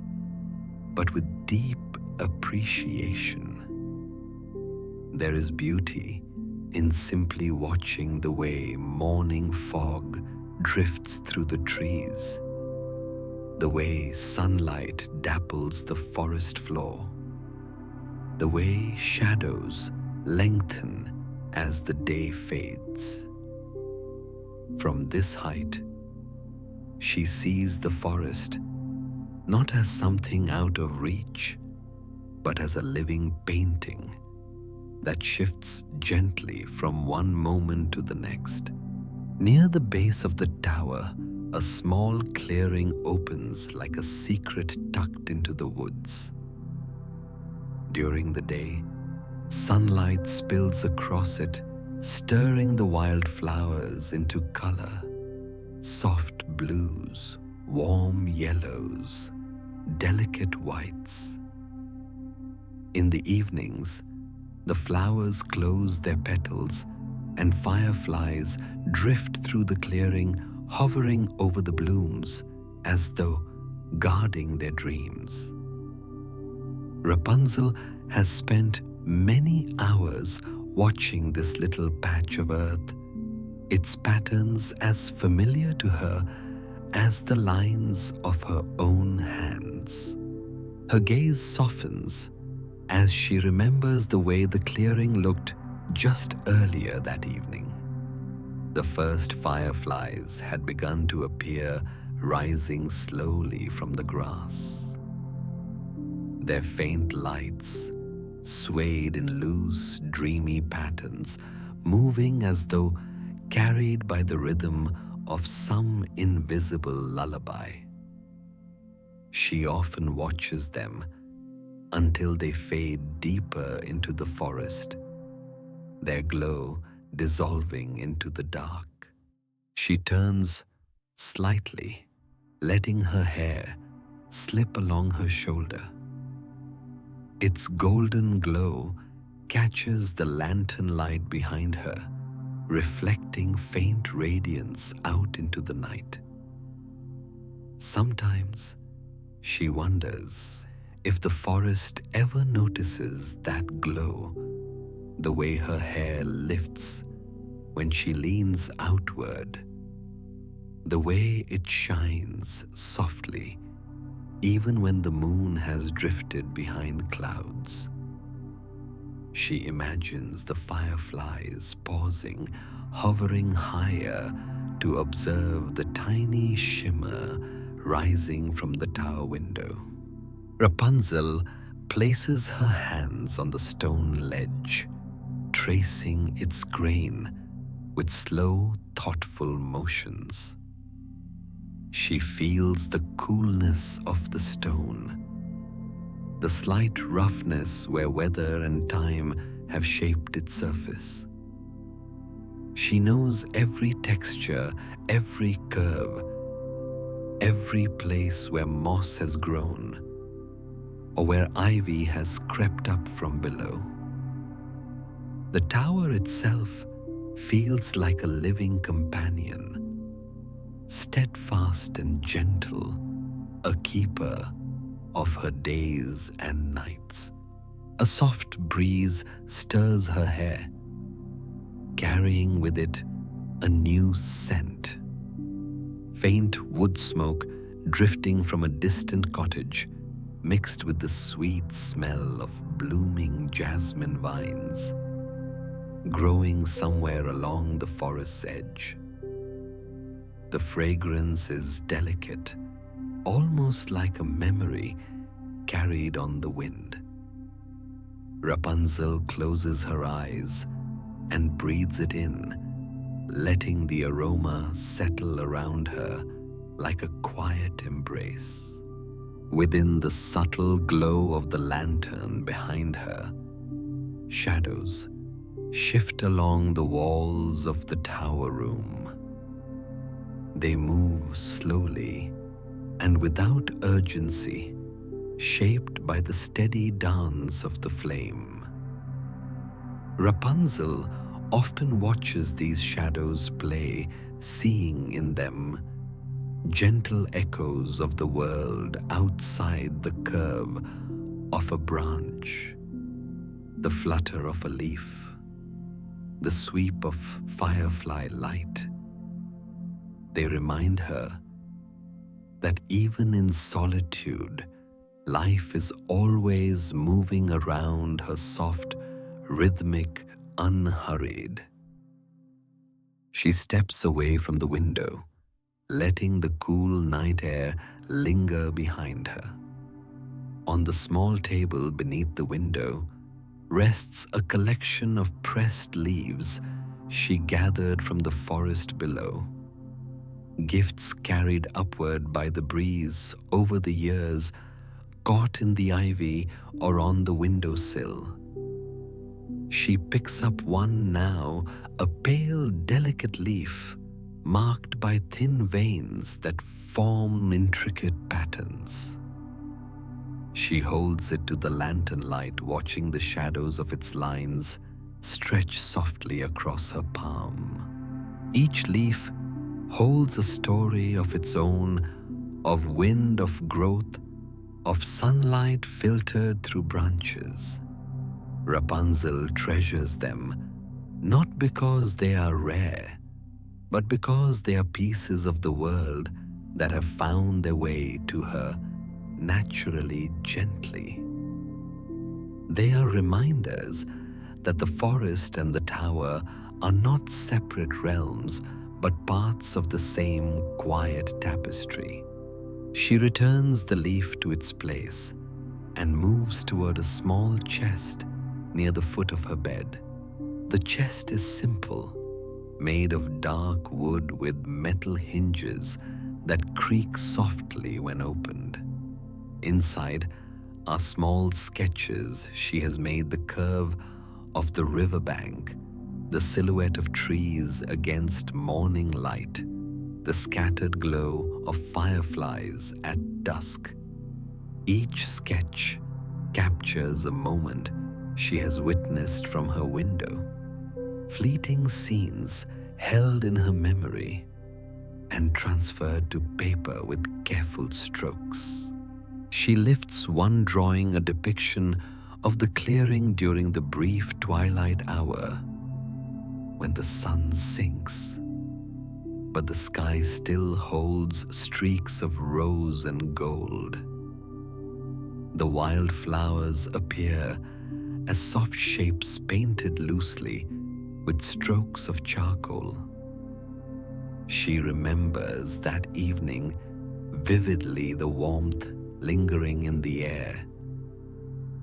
but with deep appreciation. There is beauty in simply watching the way morning fog drifts through the trees, the way sunlight dapples the forest floor, the way shadows lengthen as the day fades. From this height, she sees the forest not as something out of reach, but as a living painting that shifts gently from one moment to the next. Near the base of the tower, a small clearing opens like a secret tucked into the woods. During the day, sunlight spills across it, stirring the wildflowers into color. Soft blues, warm yellows, delicate whites. In the evenings, the flowers close their petals and fireflies drift through the clearing, hovering over the blooms as though guarding their dreams. Rapunzel has spent many hours watching this little patch of earth, its patterns as familiar to her as the lines of her own hands. Her gaze softens as she remembers the way the clearing looked just earlier that evening. The first fireflies had begun to appear, rising slowly from the grass. Their faint lights swayed in loose, dreamy patterns, moving as though carried by the rhythm of some invisible lullaby. She often watches them until they fade deeper into the forest, their glow dissolving into the dark. She turns slightly, letting her hair slip along her shoulder. Its golden glow catches the lantern light behind her, reflecting faint radiance out into the night. Sometimes she wonders if the forest ever notices that glow, the way her hair lifts when she leans outward, the way it shines softly even when the moon has drifted behind clouds. She imagines the fireflies pausing, hovering higher to observe the tiny shimmer rising from the tower window. Rapunzel places her hands on the stone ledge, tracing its grain with slow, thoughtful motions. She feels the coolness of the stone, the slight roughness where weather and time have shaped its surface. She knows every texture, every curve, every place where moss has grown or where ivy has crept up from below. The tower itself feels like a living companion, steadfast and gentle, a keeper of her days and nights. A soft breeze stirs her hair, carrying with it a new scent. Faint wood smoke drifting from a distant cottage, mixed with the sweet smell of blooming jasmine vines, growing somewhere along the forest's edge. The fragrance is delicate, almost like a memory carried on the wind. Rapunzel closes her eyes and breathes it in, letting the aroma settle around her like a quiet embrace. Within the subtle glow of the lantern behind her, shadows shift along the walls of the tower room. They move slowly and without urgency, shaped by the steady dance of the flame. Rapunzel often watches these shadows play, seeing in them gentle echoes of the world outside the curve of a branch, the flutter of a leaf, the sweep of firefly light. They remind her that even in solitude, life is always moving around her soft, rhythmic, unhurried. She steps away from the window, letting the cool night air linger behind her. On the small table beneath the window rests a collection of pressed leaves she gathered from the forest below, gifts carried upward by the breeze over the years, caught in the ivy or on the windowsill. She picks up one now, a pale, delicate leaf, marked by thin veins that form intricate patterns. She holds it to the lantern light, watching the shadows of its lines stretch softly across her palm. Each leaf holds a story of its own, of wind, of growth, of sunlight filtered through branches. Rapunzel treasures them, not because they are rare, but because they are pieces of the world that have found their way to her naturally, gently. They are reminders that the forest and the tower are not separate realms, but parts of the same quiet tapestry. She returns the leaf to its place and moves toward a small chest near the foot of her bed. The chest is simple, made of dark wood with metal hinges that creak softly when opened. Inside are small sketches she has made, the curve of the riverbank, the silhouette of trees against morning light, the scattered glow of fireflies at dusk. Each sketch captures a moment she has witnessed from her window, fleeting scenes held in her memory and transferred to paper with careful strokes. She lifts one drawing, a depiction of the clearing during the brief twilight hour when the sun sinks, but the sky still holds streaks of rose and gold. The wildflowers appear as soft shapes painted loosely with strokes of charcoal. She remembers that evening vividly, the warmth lingering in the air,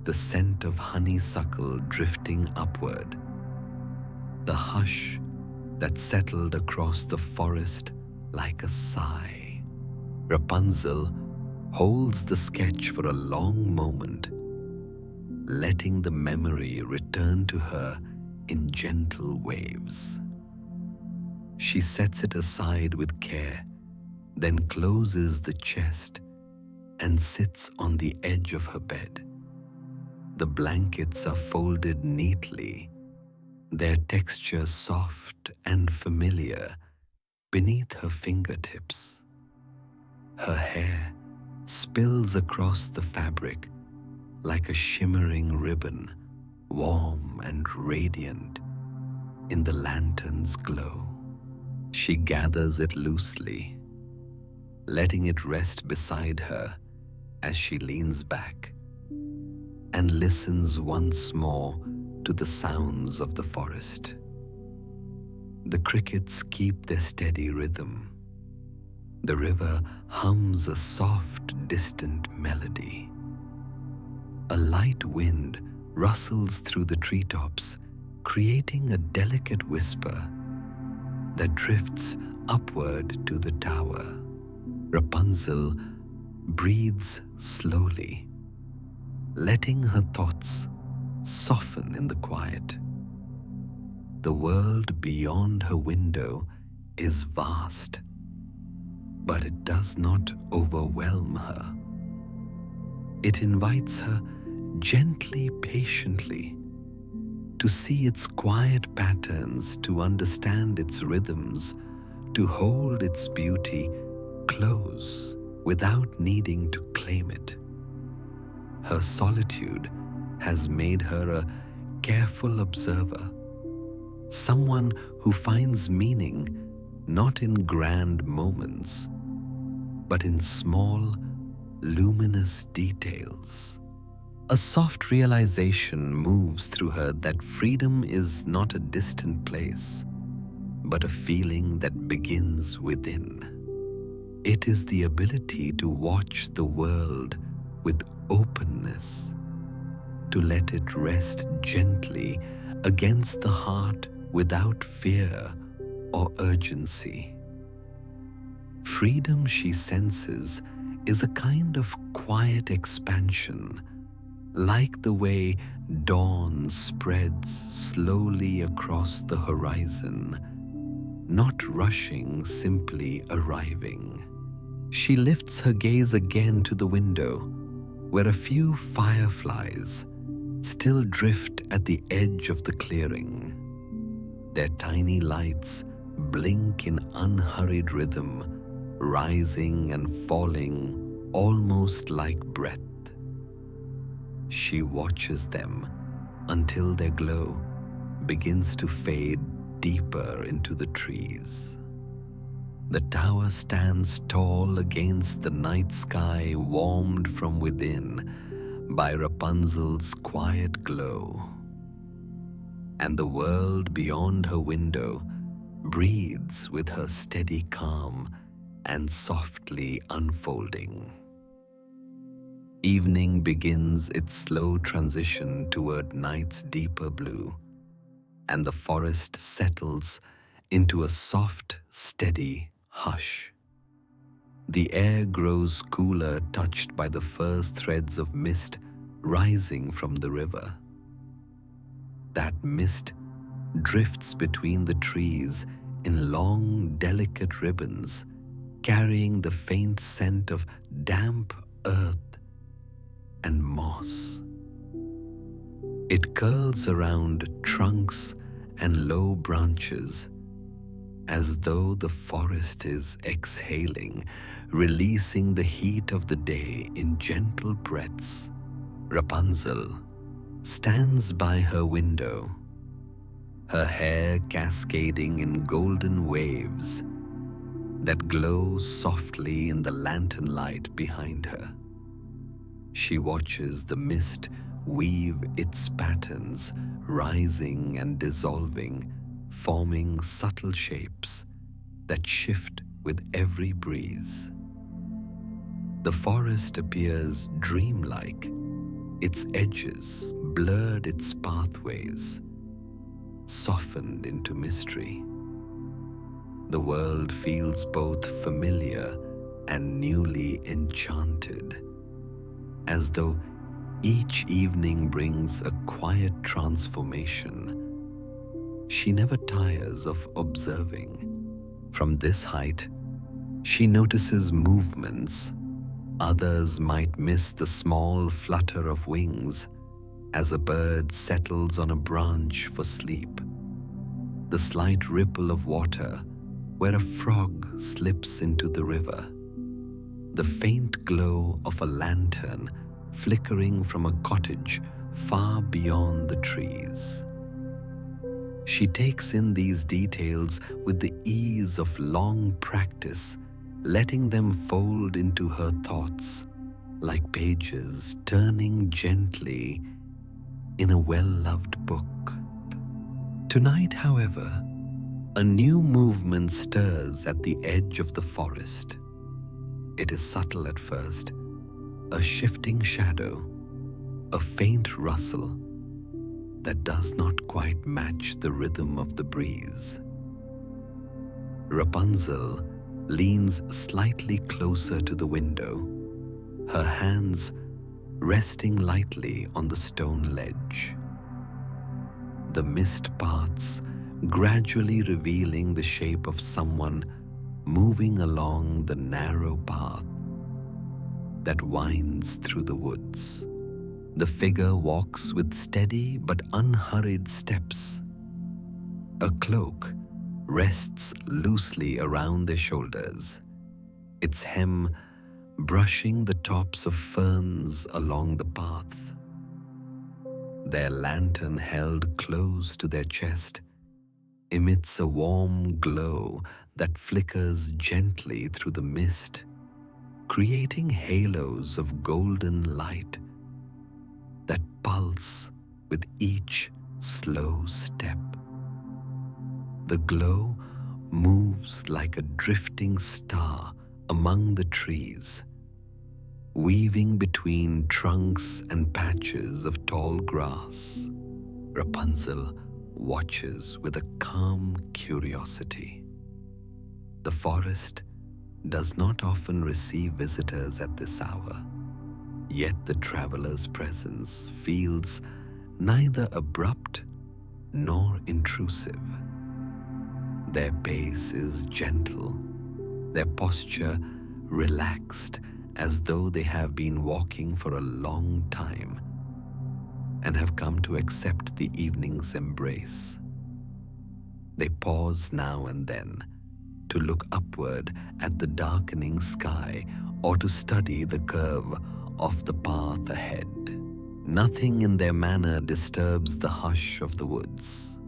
the scent of honeysuckle drifting upward, the hush that settled across the forest like a sigh. Rapunzel holds the sketch for a long moment, letting the memory return to her in gentle waves. She sets it aside with care, then closes the chest and sits on the edge of her bed. The blankets are folded neatly, their texture soft and familiar beneath her fingertips. Her hair spills across the fabric like a shimmering ribbon, warm and radiant in the lantern's glow. She gathers it loosely, letting it rest beside her as she leans back and listens once more to the sounds of the forest. The crickets keep their steady rhythm. The river hums a soft, distant melody. A light wind rustles through the treetops, creating a delicate whisper that drifts upward to the tower. Rapunzel breathes slowly, letting her thoughts soften in the quiet. The world beyond her window is vast, but it does not overwhelm her. It invites her gently, patiently, to see its quiet patterns, to understand its rhythms, to hold its beauty close without needing to claim it. Her solitude has made her a careful observer, someone who finds meaning not in grand moments, but in small, luminous details. A soft realization moves through her that freedom is not a distant place, but a feeling that begins within. It is the ability to watch the world with openness, to let it rest gently against the heart without fear or urgency. Freedom, she senses, is a kind of quiet expansion, like the way dawn spreads slowly across the horizon, not rushing, simply arriving. She lifts her gaze again to the window, where a few fireflies still drift at the edge of the clearing. Their tiny lights blink in unhurried rhythm, rising and falling almost like breath. She watches them until their glow begins to fade deeper into the trees. The tower stands tall against the night sky, warmed from within by Rapunzel's quiet glow. And the world beyond her window breathes with her steady calm and softly unfolding. Evening begins its slow transition toward night's deeper blue, and the forest settles into a soft, steady hush. The air grows cooler, touched by the first threads of mist rising from the river. That mist drifts between the trees in long, delicate ribbons, carrying the faint scent of damp earth and moss. It curls around trunks and low branches, as though the forest is exhaling, releasing the heat of the day in gentle breaths. Rapunzel stands by her window, her hair cascading in golden waves that glow softly in the lantern light behind her. She watches the mist weave its patterns, rising and dissolving, forming subtle shapes that shift with every breeze. The forest appears dreamlike, its edges blurred, its pathways softened into mystery. The world feels both familiar and newly enchanted, as though each evening brings a quiet transformation. She never tires of observing. From this height, she notices movements. Others might miss the small flutter of wings as a bird settles on a branch for sleep, the slight ripple of water where a frog slips into the river, the faint glow of a lantern flickering from a cottage far beyond the trees. She takes in these details with the ease of long practice, letting them fold into her thoughts like pages turning gently in a well-loved book. Tonight, however, a new movement stirs at the edge of the forest. It is subtle at first, a shifting shadow, a faint rustle that does not quite match the rhythm of the breeze. Rapunzel leans slightly closer to the window, her hands resting lightly on the stone ledge. The mist parts, gradually revealing the shape of someone moving along the narrow path that winds through the woods. The figure walks with steady but unhurried steps. A cloak rests loosely around their shoulders, its hem brushing the tops of ferns along the path. Their lantern held close to their chest emits a warm glow that flickers gently through the mist, creating halos of golden light that pulse with each slow step. The glow moves like a drifting star among the trees, weaving between trunks and patches of tall grass. Rapunzel watches with a calm curiosity. The forest does not often receive visitors at this hour, yet the traveler's presence feels neither abrupt nor intrusive. Their pace is gentle, their posture relaxed, as though they have been walking for a long time and have come to accept the evening's embrace. They pause now and then to look upward at the darkening sky or to study the curve of the path ahead. Nothing in their manner disturbs the hush of the woods.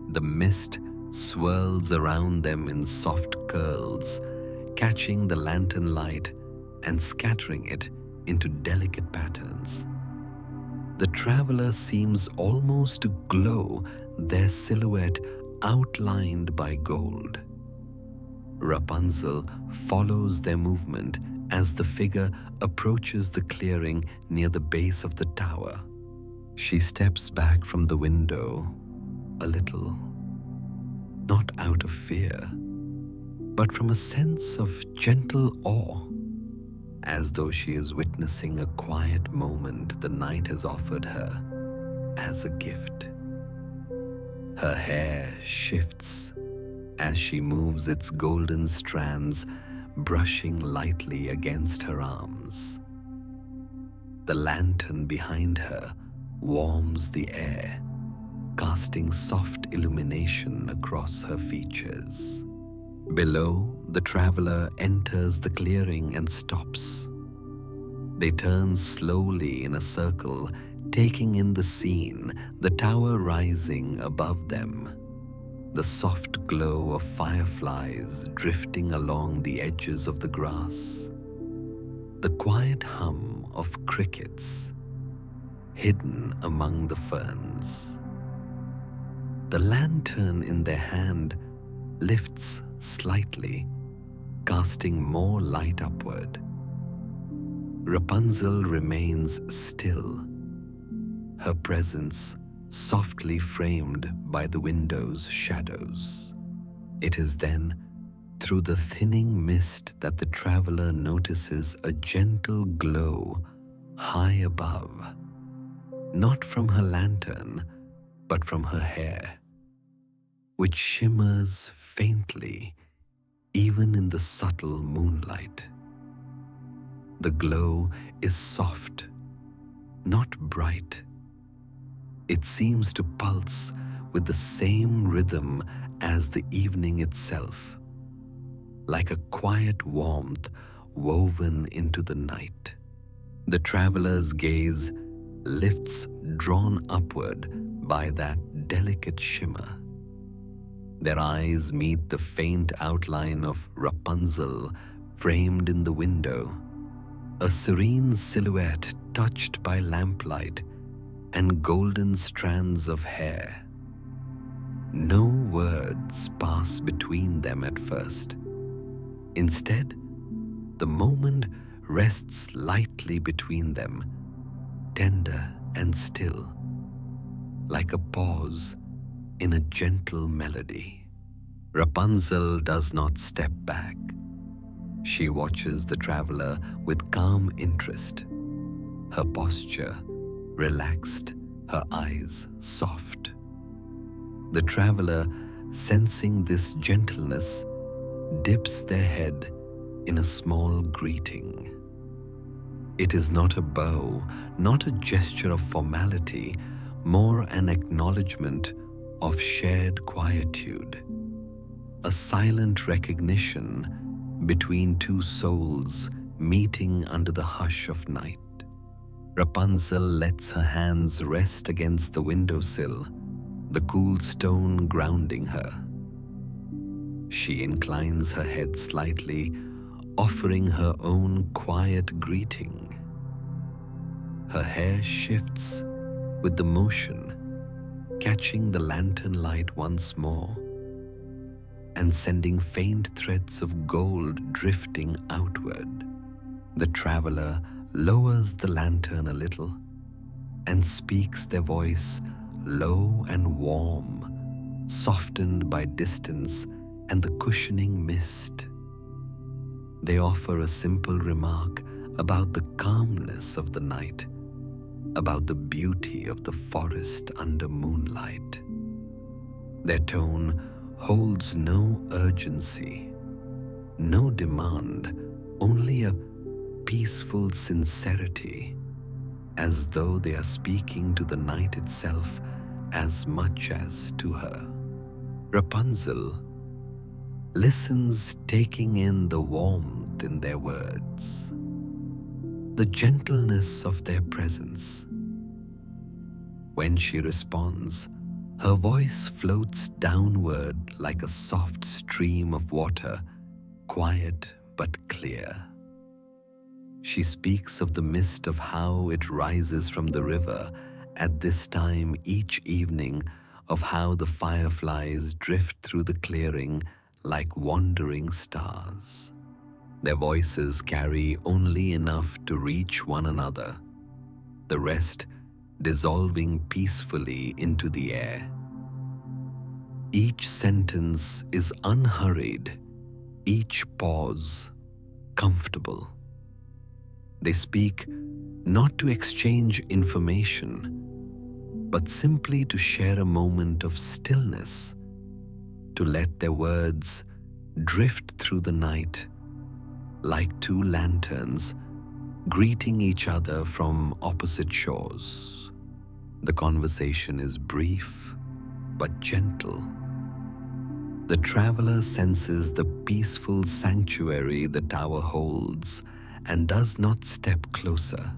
The mist swirls around them in soft curls, catching the lantern light and scattering it into delicate patterns. The traveler seems almost to glow, their silhouette outlined by gold. Rapunzel follows their movement as the figure approaches the clearing near the base of the tower. She steps back from the window a little, not out of fear, but from a sense of gentle awe, as though she is witnessing a quiet moment the night has offered her as a gift. Her hair shifts as she moves its golden strands, brushing lightly against her arms. The lantern behind her warms the air, casting soft illumination across her features. Below, the traveler enters the clearing and stops. They turn slowly in a circle, taking in the scene, the tower rising above them, the soft glow of fireflies drifting along the edges of the grass, the quiet hum of crickets hidden among the ferns. The lantern in their hand lifts slightly, casting more light upward. Rapunzel remains still, her presence softly framed by the window's shadows. It is then, through the thinning mist, that the traveler notices a gentle glow high above, not from her lantern, but from her hair, which shimmers faintly even in the subtle moonlight. The glow is soft, not bright. It seems to pulse with the same rhythm as the evening itself, like a quiet warmth woven into the night. The traveler's gaze lifts, drawn upward by that delicate shimmer. Their eyes meet the faint outline of Rapunzel framed in the window, a serene silhouette touched by lamplight and golden strands of hair. No words pass between them at first. Instead, the moment rests lightly between them, tender and still, like a pause in a gentle melody. Rapunzel does not step back. She watches the traveler with calm interest, her posture relaxed, her eyes soft. The traveler, sensing this gentleness, dips their head in a small greeting. It is not a bow, not a gesture of formality, more an acknowledgement of shared quietude, a silent recognition between two souls meeting under the hush of night. Rapunzel lets her hands rest against the windowsill, the cool stone grounding her. She inclines her head slightly, offering her own quiet greeting. Her hair shifts with the motion, catching the lantern light once more and sending faint threads of gold drifting outward. The traveler lowers the lantern a little and speaks, their voice low and warm, softened by distance and the cushioning mist. They offer a simple remark about the calmness of the night, about the beauty of the forest under moonlight. Their tone holds no urgency, no demand, only a peaceful sincerity, as though they are speaking to the night itself as much as to her. Rapunzel listens, taking in the warmth in their words, the gentleness of their presence. When she responds, her voice floats downward like a soft stream of water, quiet but clear. She speaks of the mist, of how it rises from the river at this time each evening, of how the fireflies drift through the clearing like wandering stars. Their voices carry only enough to reach one another, the rest dissolving peacefully into the air. Each sentence is unhurried, each pause comfortable. They speak not to exchange information, but simply to share a moment of stillness, to let their words drift through the night like two lanterns greeting each other from opposite shores. The conversation is brief but gentle. The traveler senses the peaceful sanctuary the tower holds and does not step closer.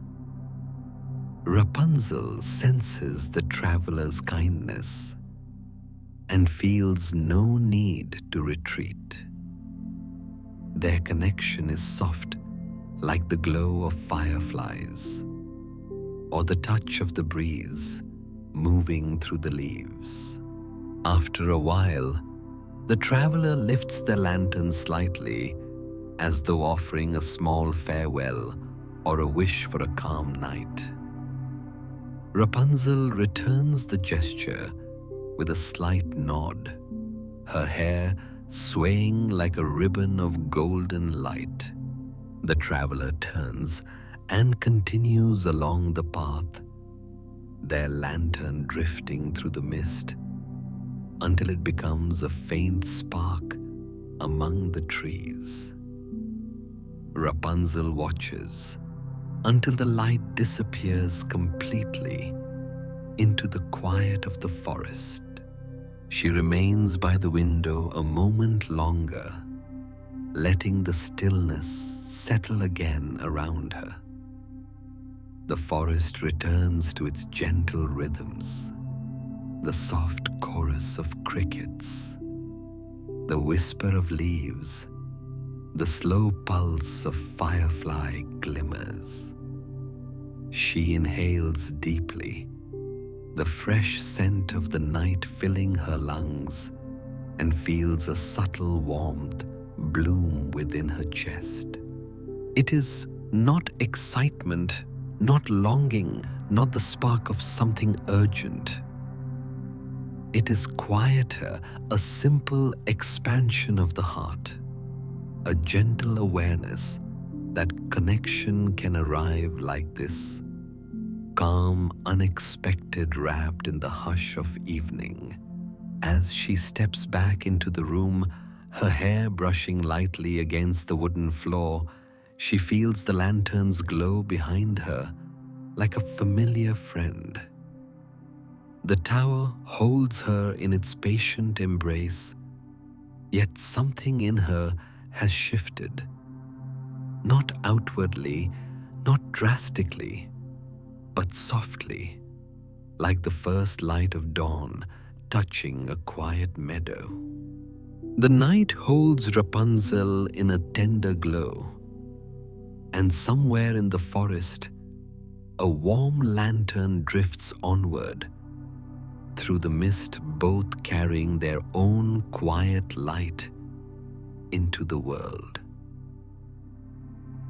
Rapunzel senses the traveler's kindness and feels no need to retreat. Their connection is soft, like the glow of fireflies or the touch of the breeze moving through the leaves. After a while, the traveler lifts their lantern slightly, as though offering a small farewell or a wish for a calm night. Rapunzel returns the gesture with a slight nod, her hair swaying like a ribbon of golden light. The traveler turns and continues along the path, their lantern drifting through the mist until it becomes a faint spark among the trees. Rapunzel watches until the light disappears completely into the quiet of the forest. She remains by the window a moment longer, letting the stillness settle again around her. The forest returns to its gentle rhythms, the soft chorus of crickets, the whisper of leaves, the slow pulse of firefly glimmers. She inhales deeply, the fresh scent of the night filling her lungs, and feels a subtle warmth bloom within her chest. It is not excitement, not longing, not the spark of something urgent. It is quieter, a simple expansion of the heart, a gentle awareness that connection can arrive like this, calm, unexpected, wrapped in the hush of evening. As she steps back into the room, her hair brushing lightly against the wooden floor, she feels the lantern's glow behind her like a familiar friend. The tower holds her in its patient embrace, yet something in her has shifted. Not outwardly, not drastically, but softly, like the first light of dawn touching a quiet meadow. The night holds Rapunzel in a tender glow, and somewhere in the forest, a warm lantern drifts onward through the mist, both carrying their own quiet light into the world.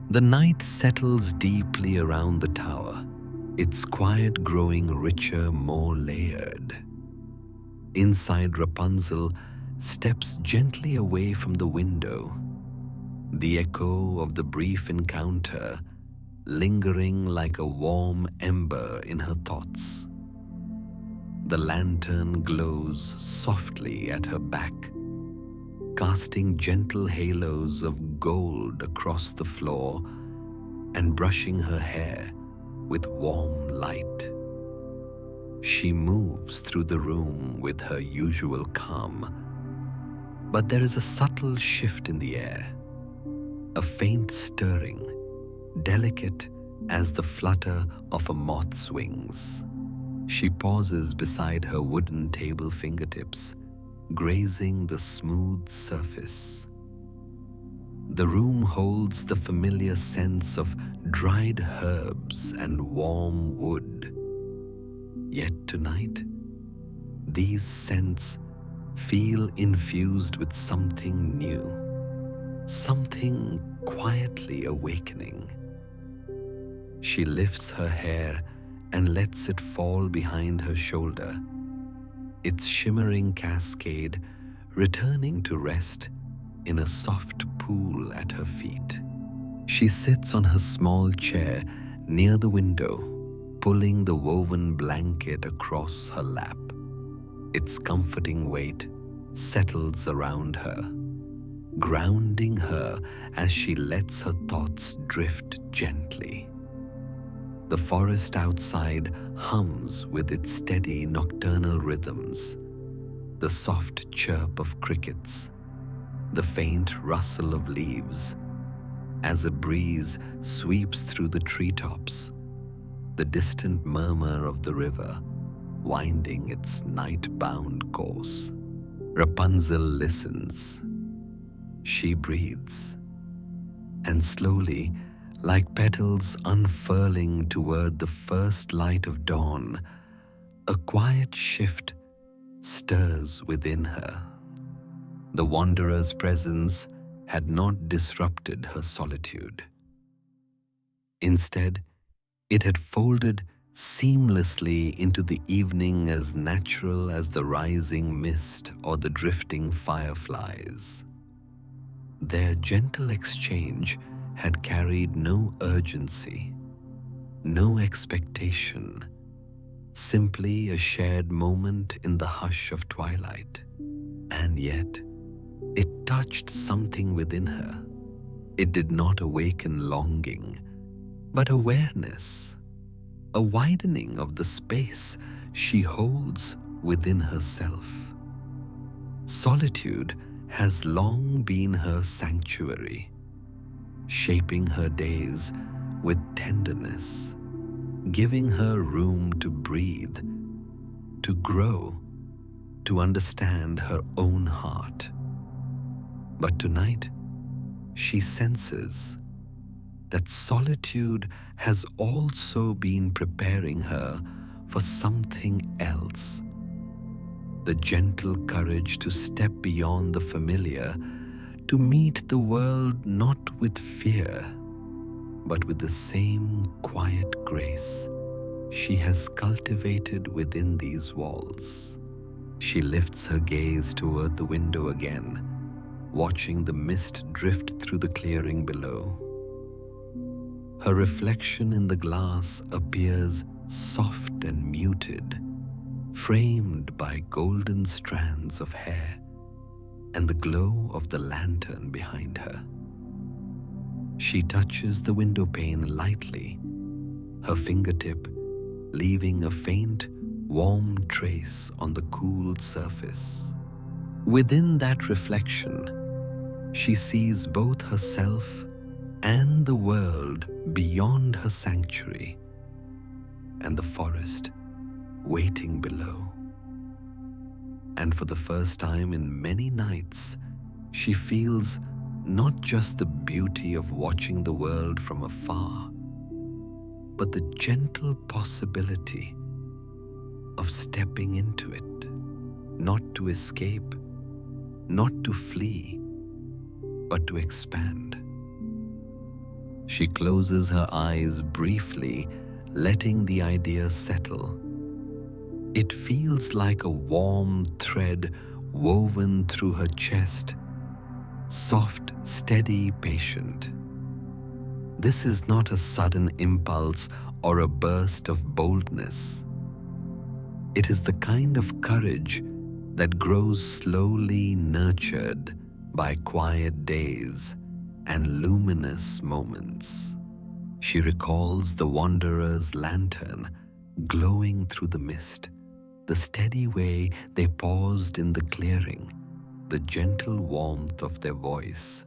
The night settles deeply around the tower, its quiet growing richer, more layered. Inside, Rapunzel steps gently away from the window, the echo of the brief encounter lingering like a warm ember in her thoughts. The lantern glows softly at her back, casting gentle halos of gold across the floor and brushing her hair with warm light. She moves through the room with her usual calm, but there is a subtle shift in the air, a faint stirring, delicate as the flutter of a moth's wings. She pauses beside her wooden table fingertips, grazing the smooth surface. The room holds the familiar sense of dried herbs and warm wood. Yet tonight, these scents feel infused with something new, something quietly awakening. She lifts her hair and lets it fall behind her shoulder, its shimmering cascade returning to rest in a soft pool at her feet. She sits on her small chair near the window, pulling the woven blanket across her lap. Its comforting weight settles around her, grounding her as she lets her thoughts drift gently. The forest outside hums with its steady nocturnal rhythms, the soft chirp of crickets, the faint rustle of leaves as a breeze sweeps through the treetops, the distant murmur of the river winding its night-bound course. Rapunzel listens. She breathes, and slowly, like petals unfurling toward the first light of dawn, a quiet shift stirs within her. The wanderer's presence had not disrupted her solitude. Instead, it had folded seamlessly into the evening, as natural as the rising mist or the drifting fireflies. Their gentle exchange had carried no urgency, no expectation, simply a shared moment in the hush of twilight. And yet, it touched something within her. It did not awaken longing, but awareness, a widening of the space she holds within herself. Solitude has long been her sanctuary, shaping her days with tenderness, giving her room to breathe, to grow, to understand her own heart. But tonight, she senses that solitude has also been preparing her for something else. The gentle courage to step beyond the familiar, to meet the world not with fear, but with the same quiet grace she has cultivated within these walls. She lifts her gaze toward the window again, watching the mist drift through the clearing below. Her reflection in the glass appears soft and muted, framed by golden strands of hair and the glow of the lantern behind her. She touches the window pane lightly, her fingertip leaving a faint, warm trace on the cool surface. Within that reflection, she sees both herself and the world beyond her sanctuary, and the forest waiting below. And for the first time in many nights, she feels not just the beauty of watching the world from afar, but the gentle possibility of stepping into it, not to escape, not to flee, but to expand. She closes her eyes briefly, letting the idea settle. It feels like a warm thread woven through her chest, soft, steady, patient. This is not a sudden impulse or a burst of boldness. It is the kind of courage that grows slowly, nurtured by quiet days and luminous moments. She recalls the wanderer's lantern glowing through the mist, the steady way they paused in the clearing, the gentle warmth of their voice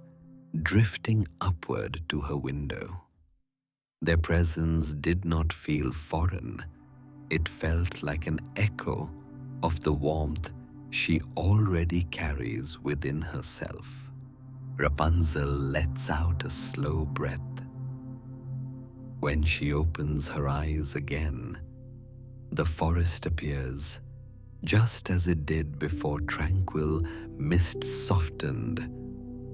drifting upward to her window. Their presence did not feel foreign. It felt like an echo of the warmth she already carries within herself. Rapunzel lets out a slow breath. When she opens her eyes again, the forest appears just as it did before, tranquil, mist softened,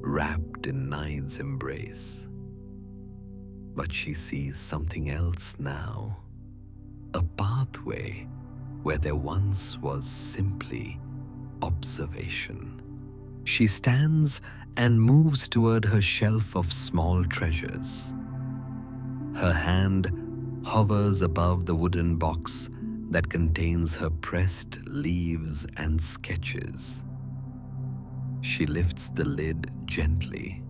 wrapped in night's embrace. But she sees something else now, a pathway where there once was simply observation. She stands and moves toward her shelf of small treasures. Her hand hovers above the wooden box that contains her pressed leaves and sketches. She lifts the lid gently.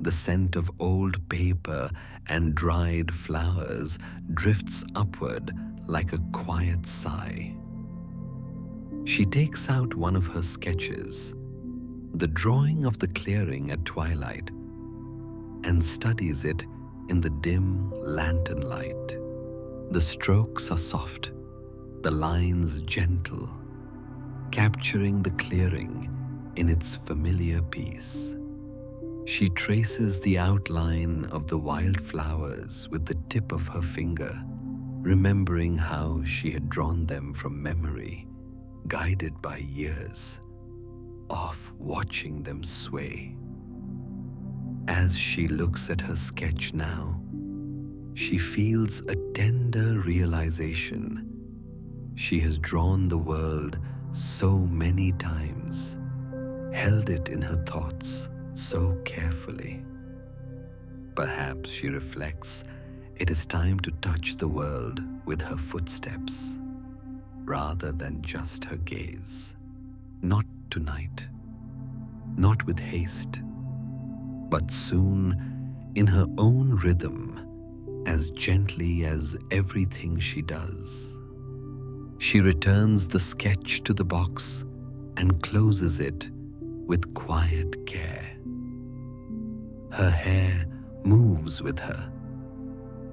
The scent of old paper and dried flowers drifts upward like a quiet sigh. She takes out one of her sketches, the drawing of the clearing at twilight, and studies it in the dim lantern light. The strokes are soft, the lines gentle, capturing the clearing in its familiar peace. She traces the outline of the wildflowers with the tip of her finger, remembering how she had drawn them from memory, guided by years of watching them sway. As she looks at her sketch now, she feels a tender realization. She has drawn the world so many times, held it in her thoughts so carefully. Perhaps she reflects it is time to touch the world with her footsteps, rather than just her gaze. Not tonight, not with haste, but soon in her own rhythm, as gently as everything she does. She returns the sketch to the box and closes it with quiet care. Her hair moves with her,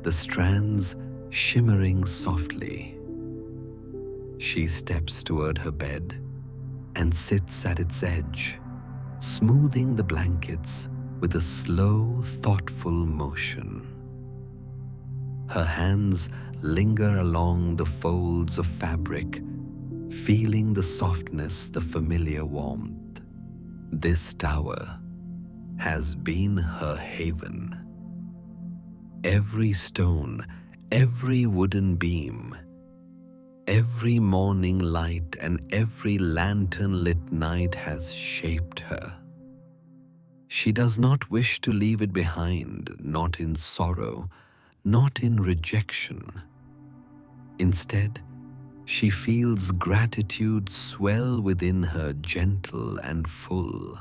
the strands shimmering softly. She steps toward her bed and sits at its edge, smoothing the blankets with a slow, thoughtful motion. Her hands linger along the folds of fabric, feeling the softness, the familiar warmth. This tower has been her haven. Every stone, every wooden beam, every morning light and every lantern-lit night has shaped her. She does not wish to leave it behind, not in sorrow, not in rejection. Instead, she feels gratitude swell within her, gentle and full.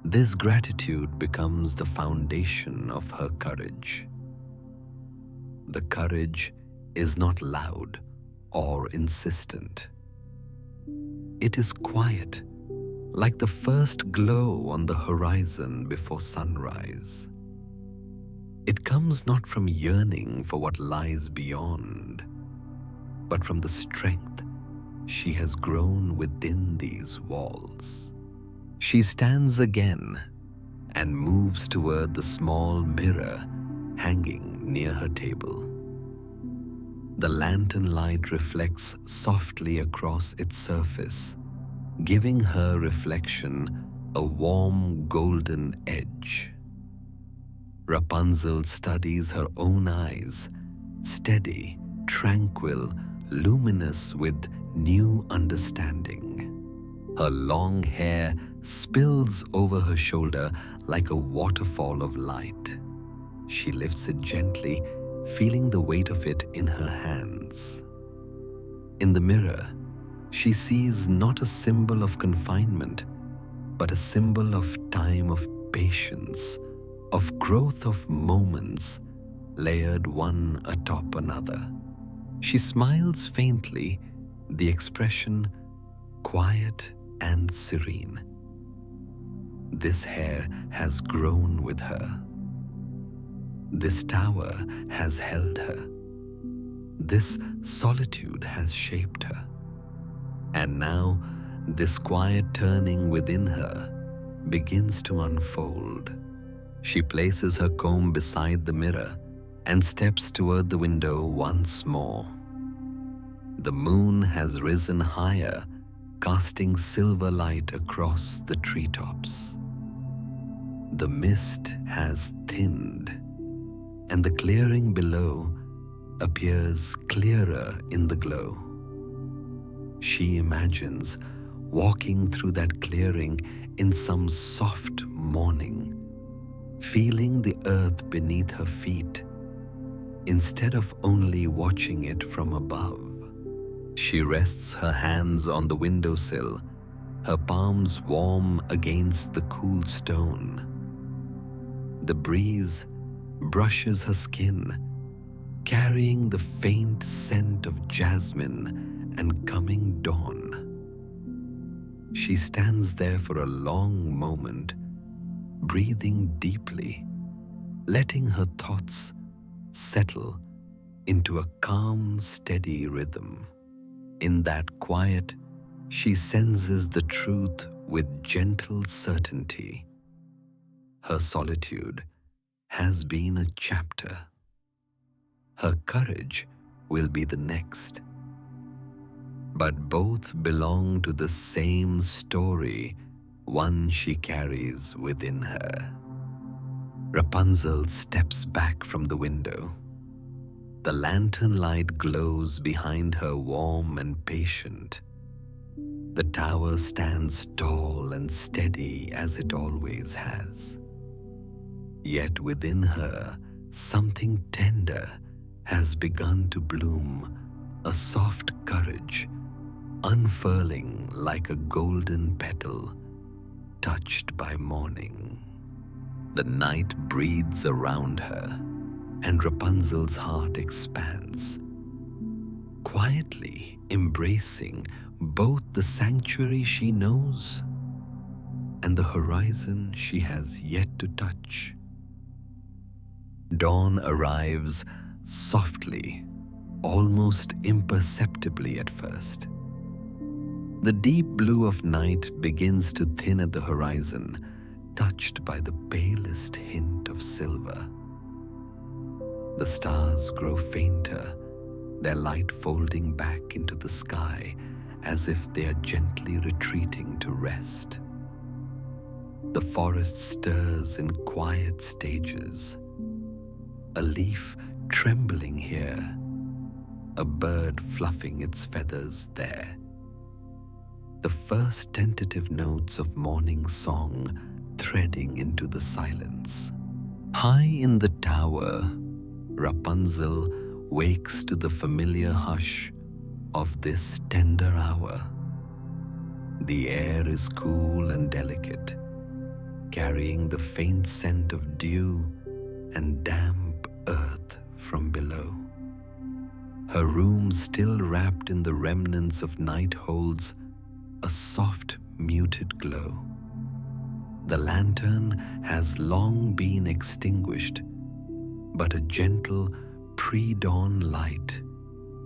This gratitude becomes the foundation of her courage. The courage is not loud or insistent. It is quiet, like the first glow on the horizon before sunrise. It comes not from yearning for what lies beyond, but from the strength she has grown within these walls. She stands again and moves toward the small mirror hanging near her table. The lantern light reflects softly across its surface, giving her reflection a warm golden edge. Rapunzel studies her own eyes, steady, tranquil, luminous with new understanding. Her long hair spills over her shoulder like a waterfall of light. She lifts it gently, feeling the weight of it in her hands. In the mirror, she sees not a symbol of confinement, but a symbol of time, of patience, of growth, of moments layered one atop another. She smiles faintly, the expression quiet and serene. This hair has grown with her. This tower has held her. This solitude has shaped her. And now, this quiet turning within her begins to unfold. She places her comb beside the mirror and steps toward the window once more. The moon has risen higher, casting silver light across the treetops. The mist has thinned, and the clearing below appears clearer in the glow. She imagines walking through that clearing in some soft morning, feeling the earth beneath her feet, instead of only watching it from above. She rests her hands on the windowsill, her palms warm against the cool stone. The breeze brushes her skin, carrying the faint scent of jasmine and coming dawn. She stands there for a long moment, breathing deeply, letting her thoughts settle into a calm, steady rhythm. In that quiet, she senses the truth with gentle certainty. Her solitude has been a chapter. Her courage will be the next. But both belong to the same story, one she carries within her. Rapunzel steps back from the window. The lantern light glows behind her, warm and patient. The tower stands tall and steady as it always has. Yet within her, something tender has begun to bloom, a soft courage, unfurling like a golden petal touched by morning. The night breathes around her, and Rapunzel's heart expands, quietly embracing both the sanctuary she knows and the horizon she has yet to touch. Dawn arrives softly, almost imperceptibly at first. The deep blue of night begins to thin at the horizon, touched by the palest hint of silver. The stars grow fainter, their light folding back into the sky as if they are gently retreating to rest. The forest stirs in quiet stages, a leaf trembling here, a bird fluffing its feathers there. The first tentative notes of morning song threading into the silence. High in the tower, Rapunzel wakes to the familiar hush of this tender hour. The air is cool and delicate, carrying the faint scent of dew and damp earth from below. Her room, still wrapped in the remnants of night, holds a soft, muted glow. The lantern has long been extinguished, but a gentle pre-dawn light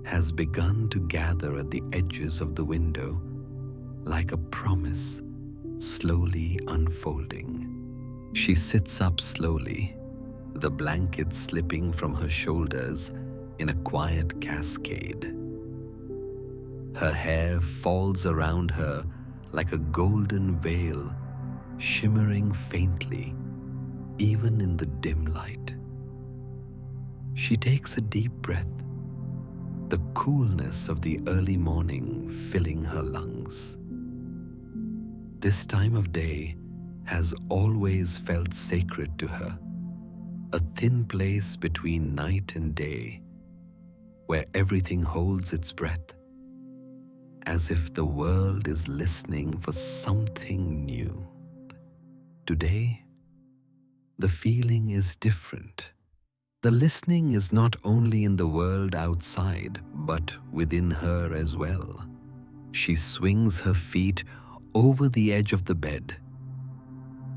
has begun to gather at the edges of the window, like a promise slowly unfolding. She sits up slowly, the blanket slipping from her shoulders in a quiet cascade. Her hair falls around her like a golden veil, shimmering faintly, even in the dim light. She takes a deep breath, the coolness of the early morning filling her lungs. This time of day has always felt sacred to her, a thin place between night and day, where everything holds its breath, as if the world is listening for something new. Today, the feeling is different. The listening is not only in the world outside, but within her as well. She swings her feet over the edge of the bed,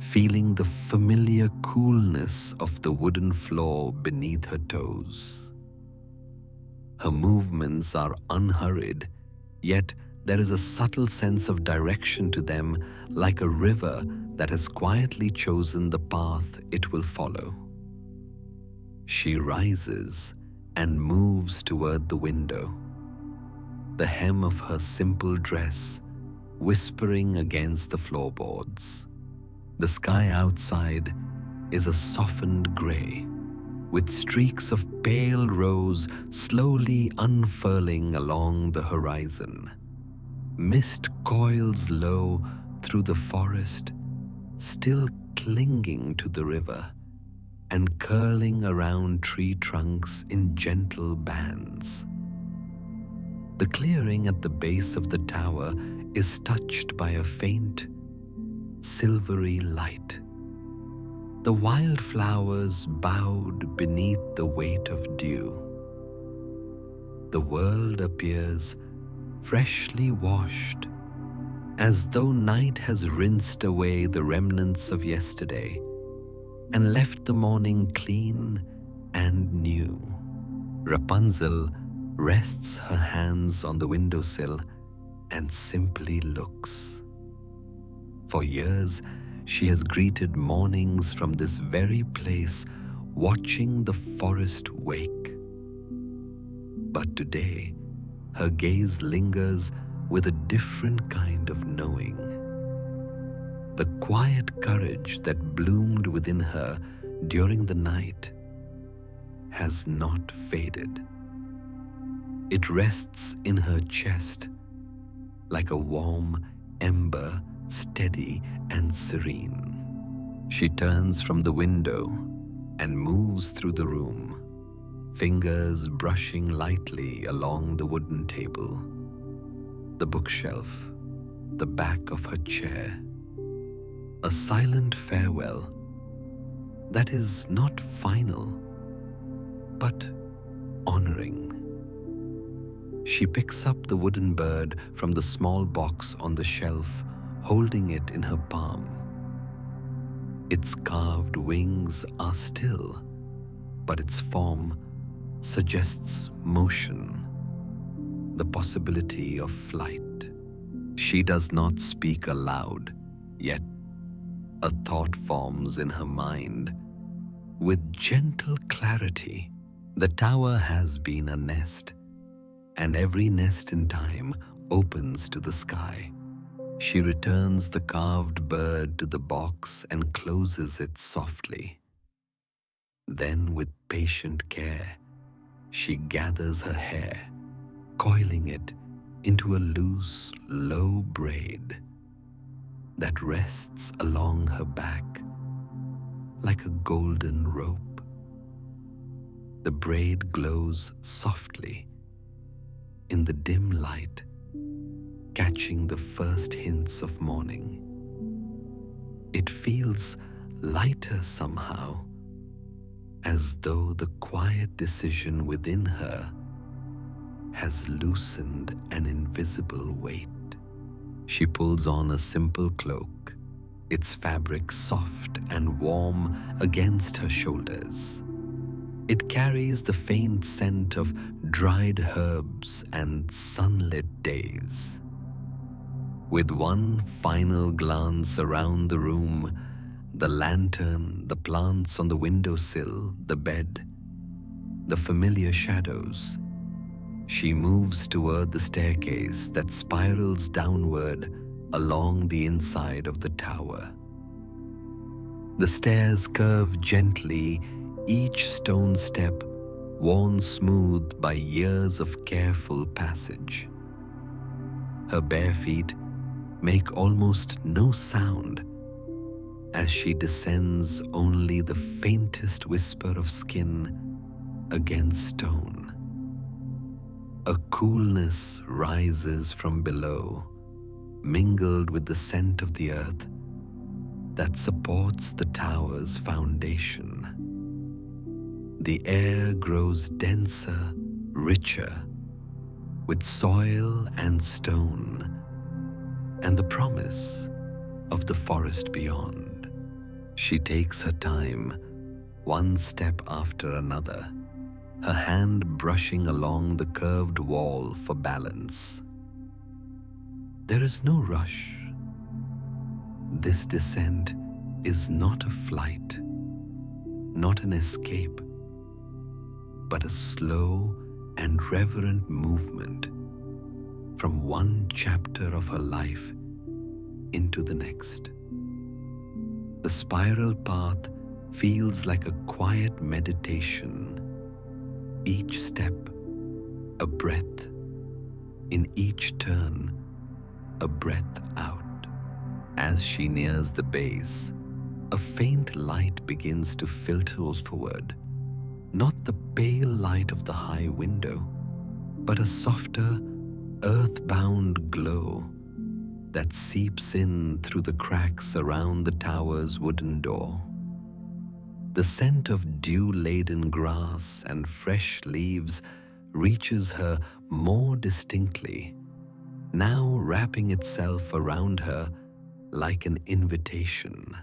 feeling the familiar coolness of the wooden floor beneath her toes. Her movements are unhurried, yet there is a subtle sense of direction to them, like a river that has quietly chosen the path it will follow. She rises and moves toward the window, the hem of her simple dress whispering against the floorboards. The sky outside is a softened gray, with streaks of pale rose slowly unfurling along the horizon. Mist coils low through the forest, still clinging to the river, and curling around tree trunks in gentle bands. The clearing at the base of the tower is touched by a faint, silvery light. The wildflowers bowed beneath the weight of dew. The world appears freshly washed, as though night has rinsed away the remnants of yesterday and left the morning clean and new. Rapunzel rests her hands on the windowsill and simply looks. For years, she has greeted mornings from this very place, watching the forest wake. But today, her gaze lingers with a different kind of knowing. The quiet courage that bloomed within her during the night has not faded. It rests in her chest like a warm ember, steady and serene. She turns from the window and moves through the room, fingers brushing lightly along the wooden table, the bookshelf, the back of her chair. A silent farewell that is not final, but honoring. She picks up the wooden bird from the small box on the shelf, holding it in her palm. Its carved wings are still, but its form suggests motion, the possibility of flight. She does not speak aloud, yet a thought forms in her mind with gentle clarity. The tower has been a nest, and every nest in time opens to the sky. She returns the carved bird to the box and closes it softly. Then, with patient care, she gathers her hair, coiling it into a loose, low braid that rests along her back like a golden rope. The braid glows softly in the dim light, catching the first hints of morning. It feels lighter somehow, as though the quiet decision within her has loosened an invisible weight. She pulls on a simple cloak, its fabric soft and warm against her shoulders. It carries the faint scent of dried herbs and sunlit days. With one final glance around the room, the lantern, the plants on the windowsill, the bed, the familiar shadows, she moves toward the staircase that spirals downward along the inside of the tower. The stairs curve gently, each stone step worn smooth by years of careful passage. Her bare feet make almost no sound as she descends, only the faintest whisper of skin against stone. A coolness rises from below, mingled with the scent of the earth that supports the tower's foundation. The air grows denser, richer, with soil and stone, and the promise of the forest beyond. She takes her time, one step after another, her hand brushing along the curved wall for balance. There is no rush. This descent is not a flight, not an escape, but a slow and reverent movement from one chapter of her life into the next. The spiral path feels like a quiet meditation, each step a breath, in each turn a breath out. As she nears the base, a faint light begins to filter forward, not the pale light of the high window, but a softer, earthbound glow that seeps in through the cracks around the tower's wooden door. The scent of dew-laden grass and fresh leaves reaches her more distinctly, now wrapping itself around her like an invitation.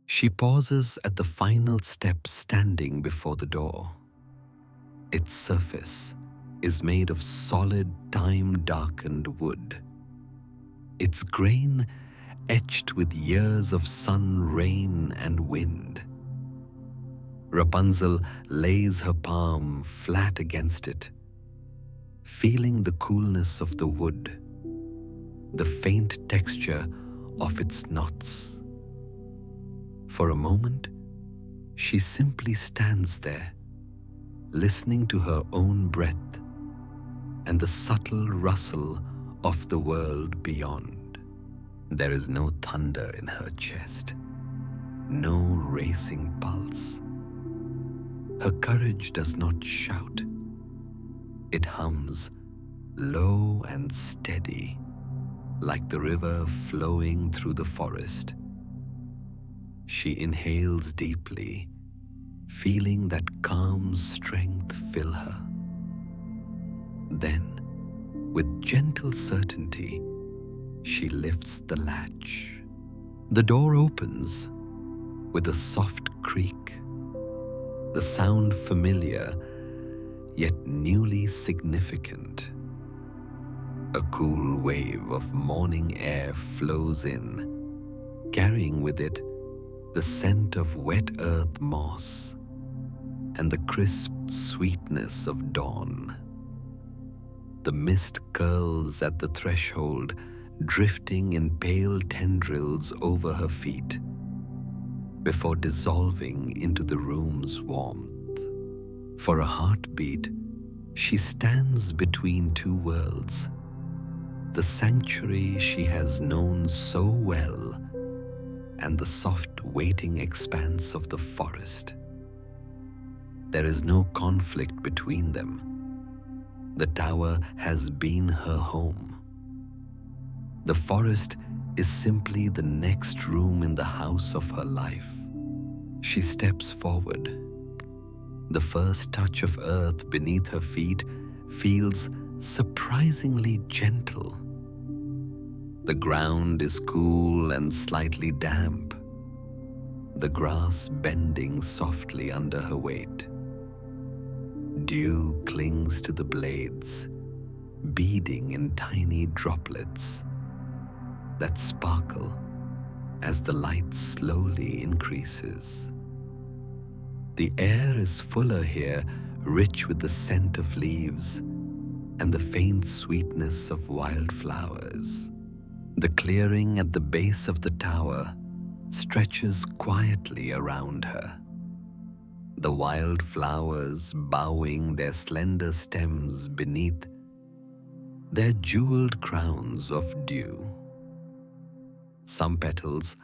She pauses at the final step standing before the door. Its surface is made of solid, time-darkened wood, its grain etched with years of sun, rain, and wind. Rapunzel lays her palm flat against it, feeling the coolness of the wood, the faint texture of its knots. For a moment, she simply stands there, listening to her own breath and the subtle rustle of the world beyond. There is no thunder in her chest, no racing pulse. Her courage does not shout. It hums, low and steady, like the river flowing through the forest. She inhales deeply, feeling that calm strength fill her. Then, with gentle certainty, she lifts the latch. The door opens with a soft creak, the sound familiar yet newly significant. A cool wave of morning air flows in, carrying with it the scent of wet earth moss and the crisp sweetness of dawn. The mist curls at the threshold, drifting in pale tendrils over her feet, before dissolving into the room's warmth. For a heartbeat, she stands between two worlds, the sanctuary she has known so well and the soft waiting expanse of the forest. There is no conflict between them. The tower has been her home. The forest is simply the next room in the house of her life. She steps forward. The first touch of earth beneath her feet feels surprisingly gentle. The ground is cool and slightly damp, the grass bending softly under her weight. Dew clings to the blades, beading in tiny droplets that sparkle as the light slowly increases. The air is fuller here, rich with the scent of leaves and the faint sweetness of wildflowers. The clearing at the base of the tower stretches quietly around her, the wildflowers bowing their slender stems beneath their jeweled crowns of dew. Some petals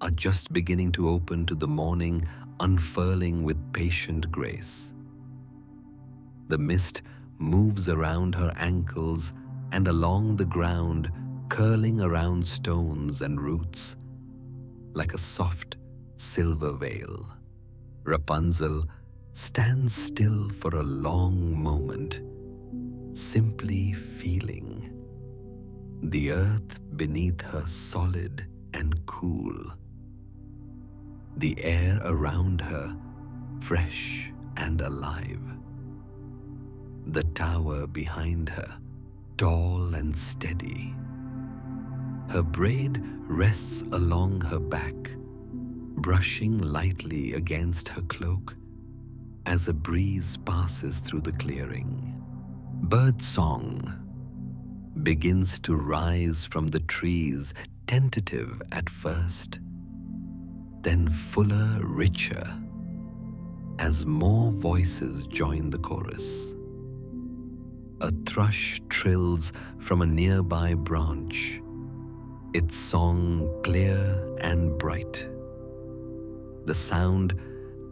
are just beginning to open to the morning, unfurling with patient grace. The mist moves around her ankles and along the ground, curling around stones and roots like a soft silver veil. Rapunzel stands still for a long moment, simply feeling. The earth beneath her solid and cool. The air around her fresh and alive. The tower behind her tall and steady. Her braid rests along her back, brushing lightly against her cloak as a breeze passes through the clearing. Birdsong begins to rise from the trees, tentative at first, then fuller, richer, as more voices join the chorus. A thrush trills from a nearby branch, its song clear and bright. The sound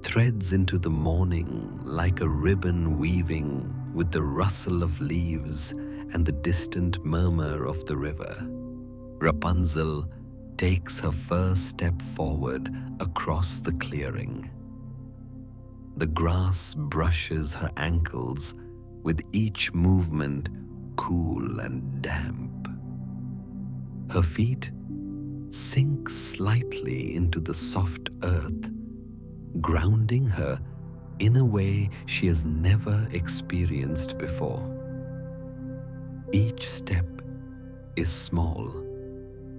threads into the morning like a ribbon weaving with the rustle of leaves and the distant murmur of the river. Rapunzel takes her first step forward across the clearing. The grass brushes her ankles, with each movement cool and damp. Her feet sink slightly into the soft earth, grounding her in a way she has never experienced before. Each step is small,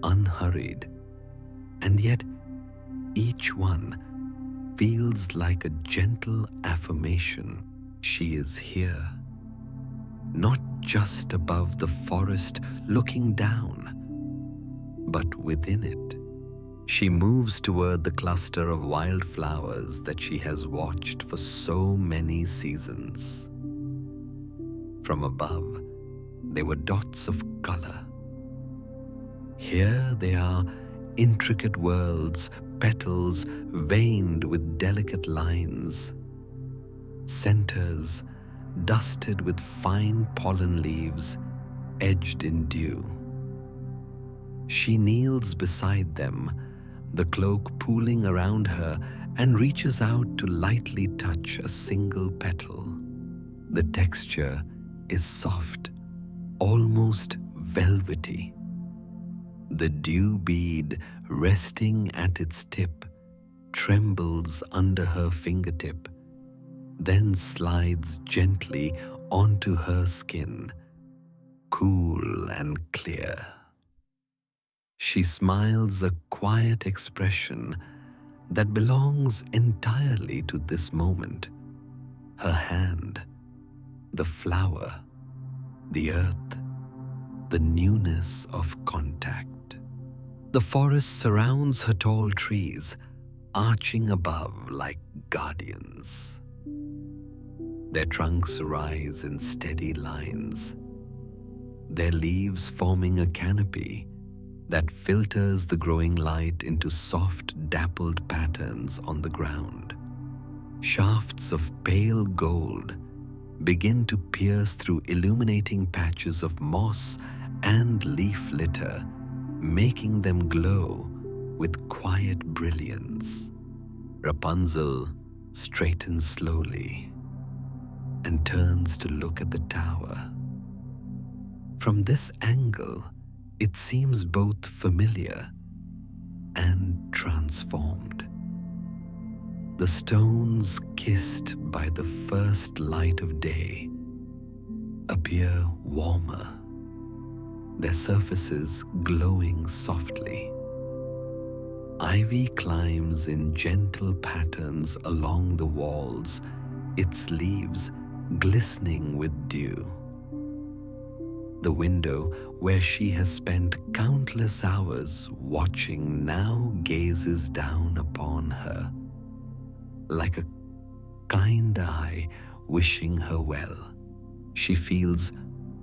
unhurried, and yet each one feels like a gentle affirmation she is here, not just above the forest looking down, but within it. She moves toward the cluster of wildflowers that she has watched for so many seasons. From above, they were dots of color. Here they are, intricate worlds, petals veined with delicate lines, centers dusted with fine pollen leaves edged in dew. She kneels beside them, the cloak pooling around her, and reaches out to lightly touch a single petal. The texture is soft, almost velvety. The dew bead resting at its tip trembles under her fingertip, then slides gently onto her skin, cool and clear. She smiles a quiet expression that belongs entirely to this moment. Her hand, the flower, the earth, the newness of contact. The forest surrounds her tall trees, arching above like guardians. Their trunks rise in steady lines, their leaves forming a canopy that filters the growing light into soft, dappled patterns on the ground. Shafts of pale gold begin to pierce through illuminating patches of moss and leaf litter, making them glow with quiet brilliance. Rapunzel straightens slowly and turns to look at the tower. From this angle, it seems both familiar and transformed. The stones kissed by the first light of day appear warmer, their surfaces glowing softly. Ivy climbs in gentle patterns along the walls, its leaves glistening with dew. The window where she has spent countless hours watching now gazes down upon her, like a kind eye wishing her well. She feels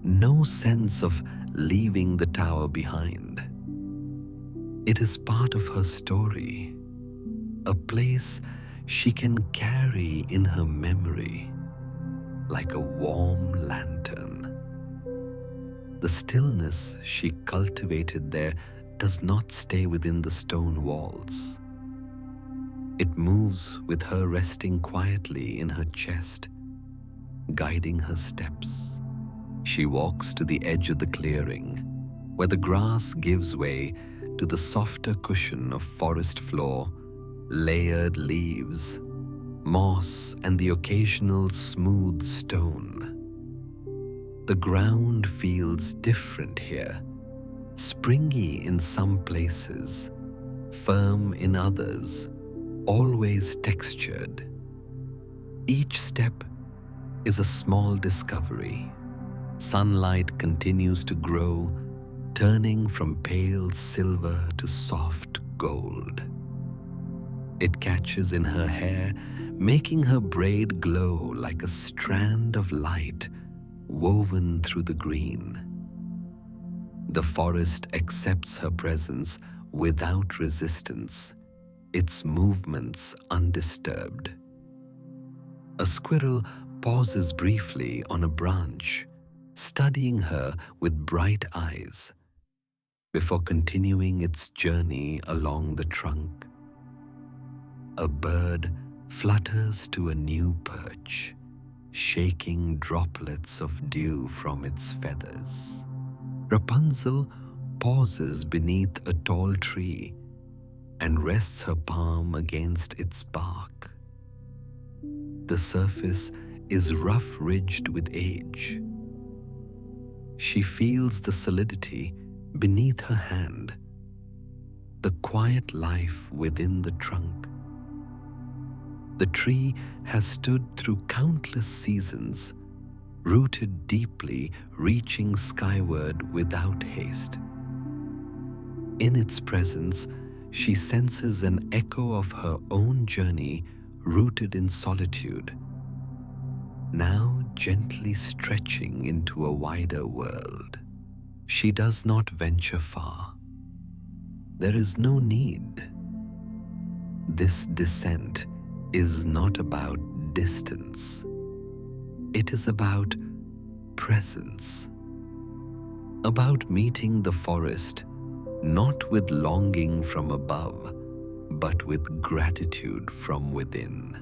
no sense of leaving the tower behind. It is part of her story, a place she can carry in her memory, like a warm lantern. The stillness she cultivated there does not stay within the stone walls. It moves with her resting quietly in her chest, guiding her steps. She walks to the edge of the clearing, where the grass gives way to the softer cushion of forest floor, layered leaves, moss, and the occasional smooth stone. The ground feels different here, springy in some places, firm in others, always textured. Each step is a small discovery. Sunlight continues to grow, turning from pale silver to soft gold. It catches in her hair, making her braid glow like a strand of light woven through the green. The forest accepts her presence without resistance. its movements undisturbed. A squirrel pauses briefly on a branch, studying her with bright eyes, before continuing its journey along the trunk. A bird flutters to a new perch, shaking droplets of dew from its feathers. Rapunzel pauses beneath a tall tree and rests her palm against its bark. The surface is rough-ridged with age. She feels the solidity beneath her hand, the quiet life within the trunk. The tree has stood through countless seasons, rooted deeply, reaching skyward without haste. In its presence, she senses an echo of her own journey rooted in solitude, now gently stretching into a wider world. She does not venture far. There is no need. This descent is not about distance. It is about presence, about meeting the forest not with longing from above, but with gratitude from within.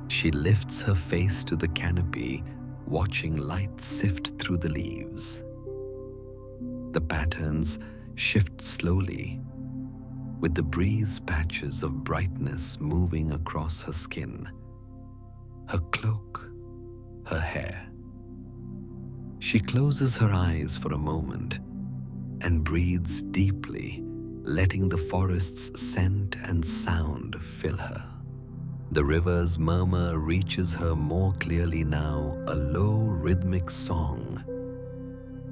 She lifts her face to the canopy, watching light sift through the leaves. The patterns shift slowly, with the breeze patches of brightness moving across her skin, her cloak, her hair. She closes her eyes for a moment and breathes deeply, letting the forest's scent and sound fill her. The river's murmur reaches her more clearly now, a low rhythmic song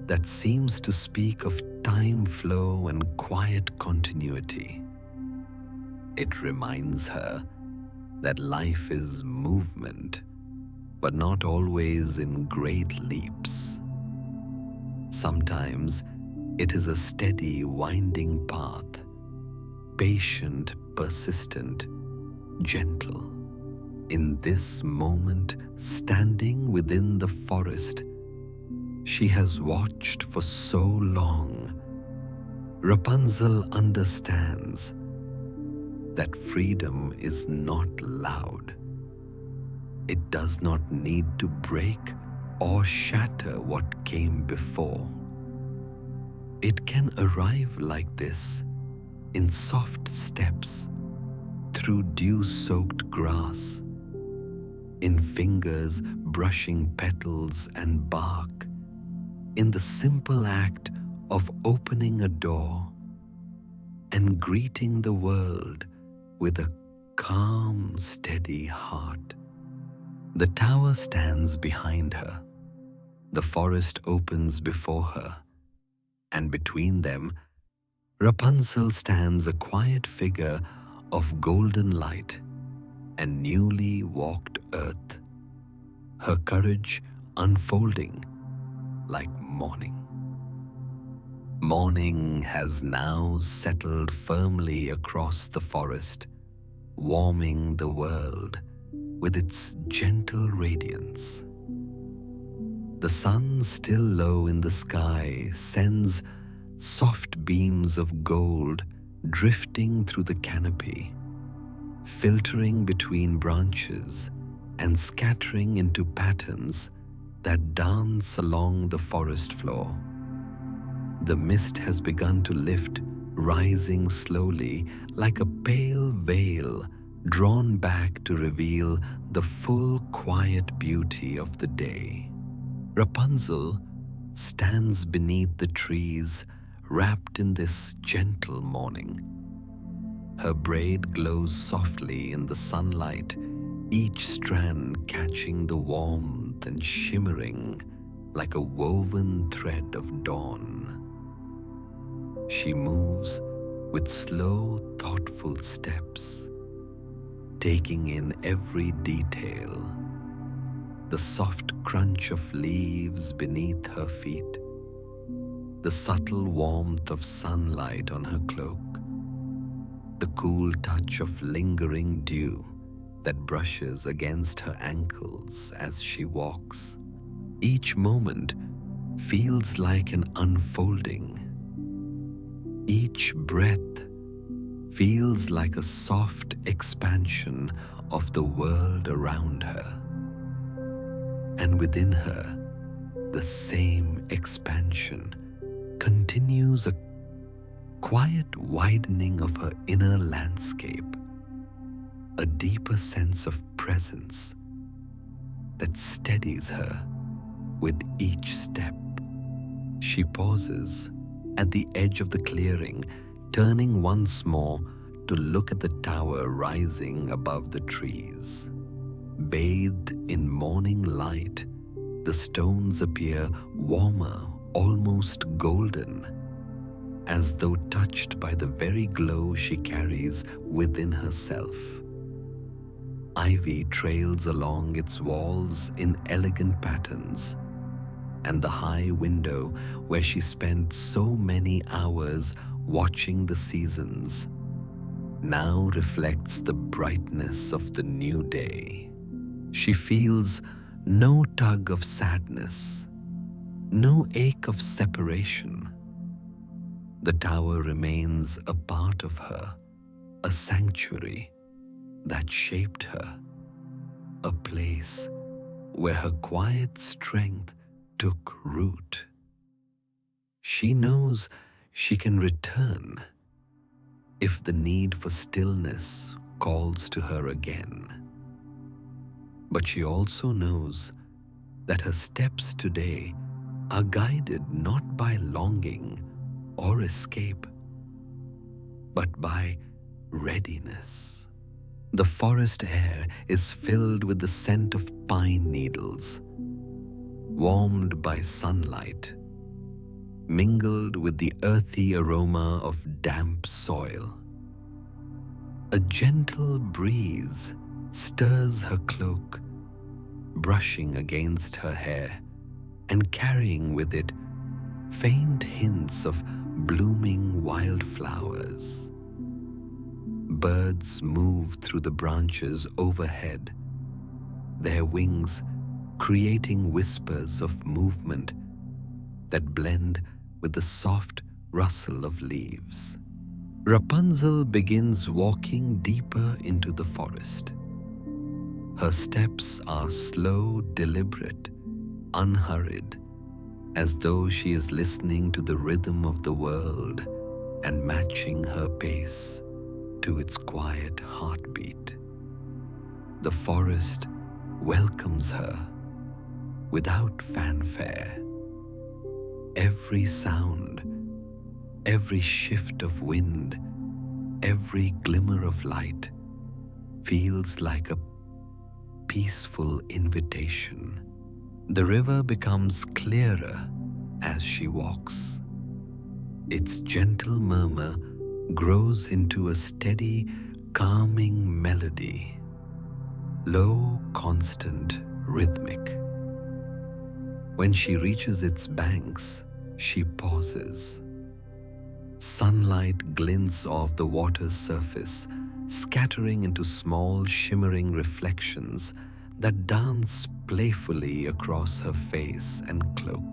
that seems to speak of time flow and quiet continuity. It reminds her that life is movement, but not always in great leaps. Sometimes it is a steady, winding path, patient, persistent, gentle. In this moment, standing within the forest she has watched for so long, Rapunzel understands that freedom is not loud. It does not need to break or shatter what came before. It can arrive like this, in soft steps, through dew-soaked grass, in fingers brushing petals and bark, in the simple act of opening a door and greeting the world with a calm, steady heart. The tower stands behind her. The forest opens before her, and between them, Rapunzel stands a quiet figure of golden light and newly walked earth, her courage unfolding like morning. Morning has now settled firmly across the forest, warming the world with its gentle radiance. The sun, still low in the sky, sends soft beams of gold drifting through the canopy, filtering between branches and scattering into patterns that dance along the forest floor. The mist has begun to lift, rising slowly like a pale veil drawn back to reveal the full quiet beauty of the day. Rapunzel stands beneath the trees, wrapped in this gentle morning. Her braid glows softly in the sunlight, each strand catching the warmth and shimmering like a woven thread of dawn. She moves with slow, thoughtful steps, taking in every detail: the soft crunch of leaves beneath her feet, the subtle warmth of sunlight on her cloak, the cool touch of lingering dew that brushes against her ankles as she walks. Each moment feels like an unfolding. Each breath feels like a soft expansion of the world around her. And within her, the same expansion continues, a quiet widening of her inner landscape, a deeper sense of presence that steadies her with each step. She pauses at the edge of the clearing, turning once more to look at the tower rising above the trees. Bathed in morning light, the stones appear warmer, almost golden, as though touched by the very glow she carries within herself. Ivy trails along its walls in elegant patterns, and the high window where she spent so many hours watching the seasons now reflects the brightness of the new day. She feels no tug of sadness, no ache of separation. The tower remains a part of her, a sanctuary that shaped her, a place where her quiet strength took root. She knows she can return if the need for stillness calls to her again. But she also knows that her steps today are guided not by longing or escape, but by readiness. The forest air is filled with the scent of pine needles, warmed by sunlight, mingled with the earthy aroma of damp soil. A gentle breeze stirs her cloak, brushing against her hair and carrying with it faint hints of blooming wildflowers. Birds move through the branches overhead, their wings creating whispers of movement that blend with the soft rustle of leaves. Rapunzel begins walking deeper into the forest. Her steps are slow, deliberate, unhurried, as though she is listening to the rhythm of the world and matching her pace to its quiet heartbeat. The forest welcomes her without fanfare. Every sound, every shift of wind, every glimmer of light feels like a peaceful invitation. The river becomes clearer as she walks. Its gentle murmur grows into a steady, calming melody, low, constant, rhythmic. When she reaches its banks, she pauses. Sunlight glints off the water's surface, scattering into small, shimmering reflections that dance playfully across her face and cloak.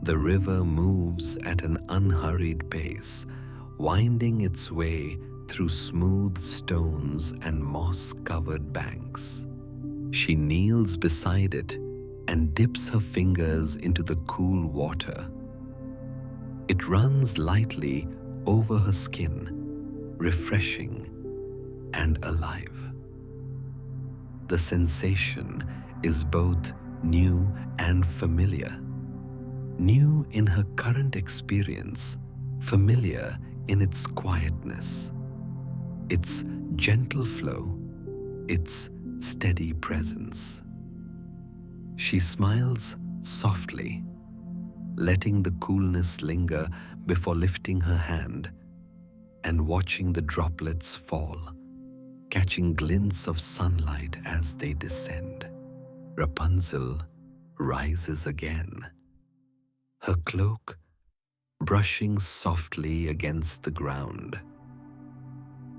The river moves at an unhurried pace, winding its way through smooth stones and moss-covered banks. She kneels beside it and dips her fingers into the cool water. It runs lightly over her skin, refreshing and alive. The sensation is both new and familiar. New in her current experience, familiar in its quietness, its gentle flow, its steady presence. She smiles softly, letting the coolness linger before lifting her hand and watching the droplets fall, catching glints of sunlight as they descend. Rapunzel rises again, her cloak brushing softly against the ground.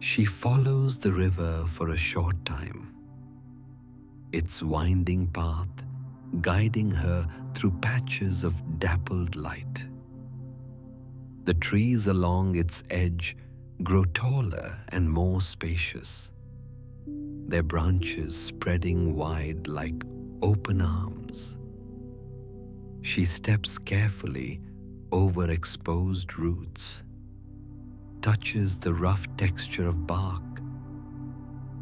She follows the river for a short time, its winding path guiding her through patches of dappled light. The trees along its edge grow taller and more spacious, their branches spreading wide like open arms. She steps carefully over exposed roots, touches the rough texture of bark,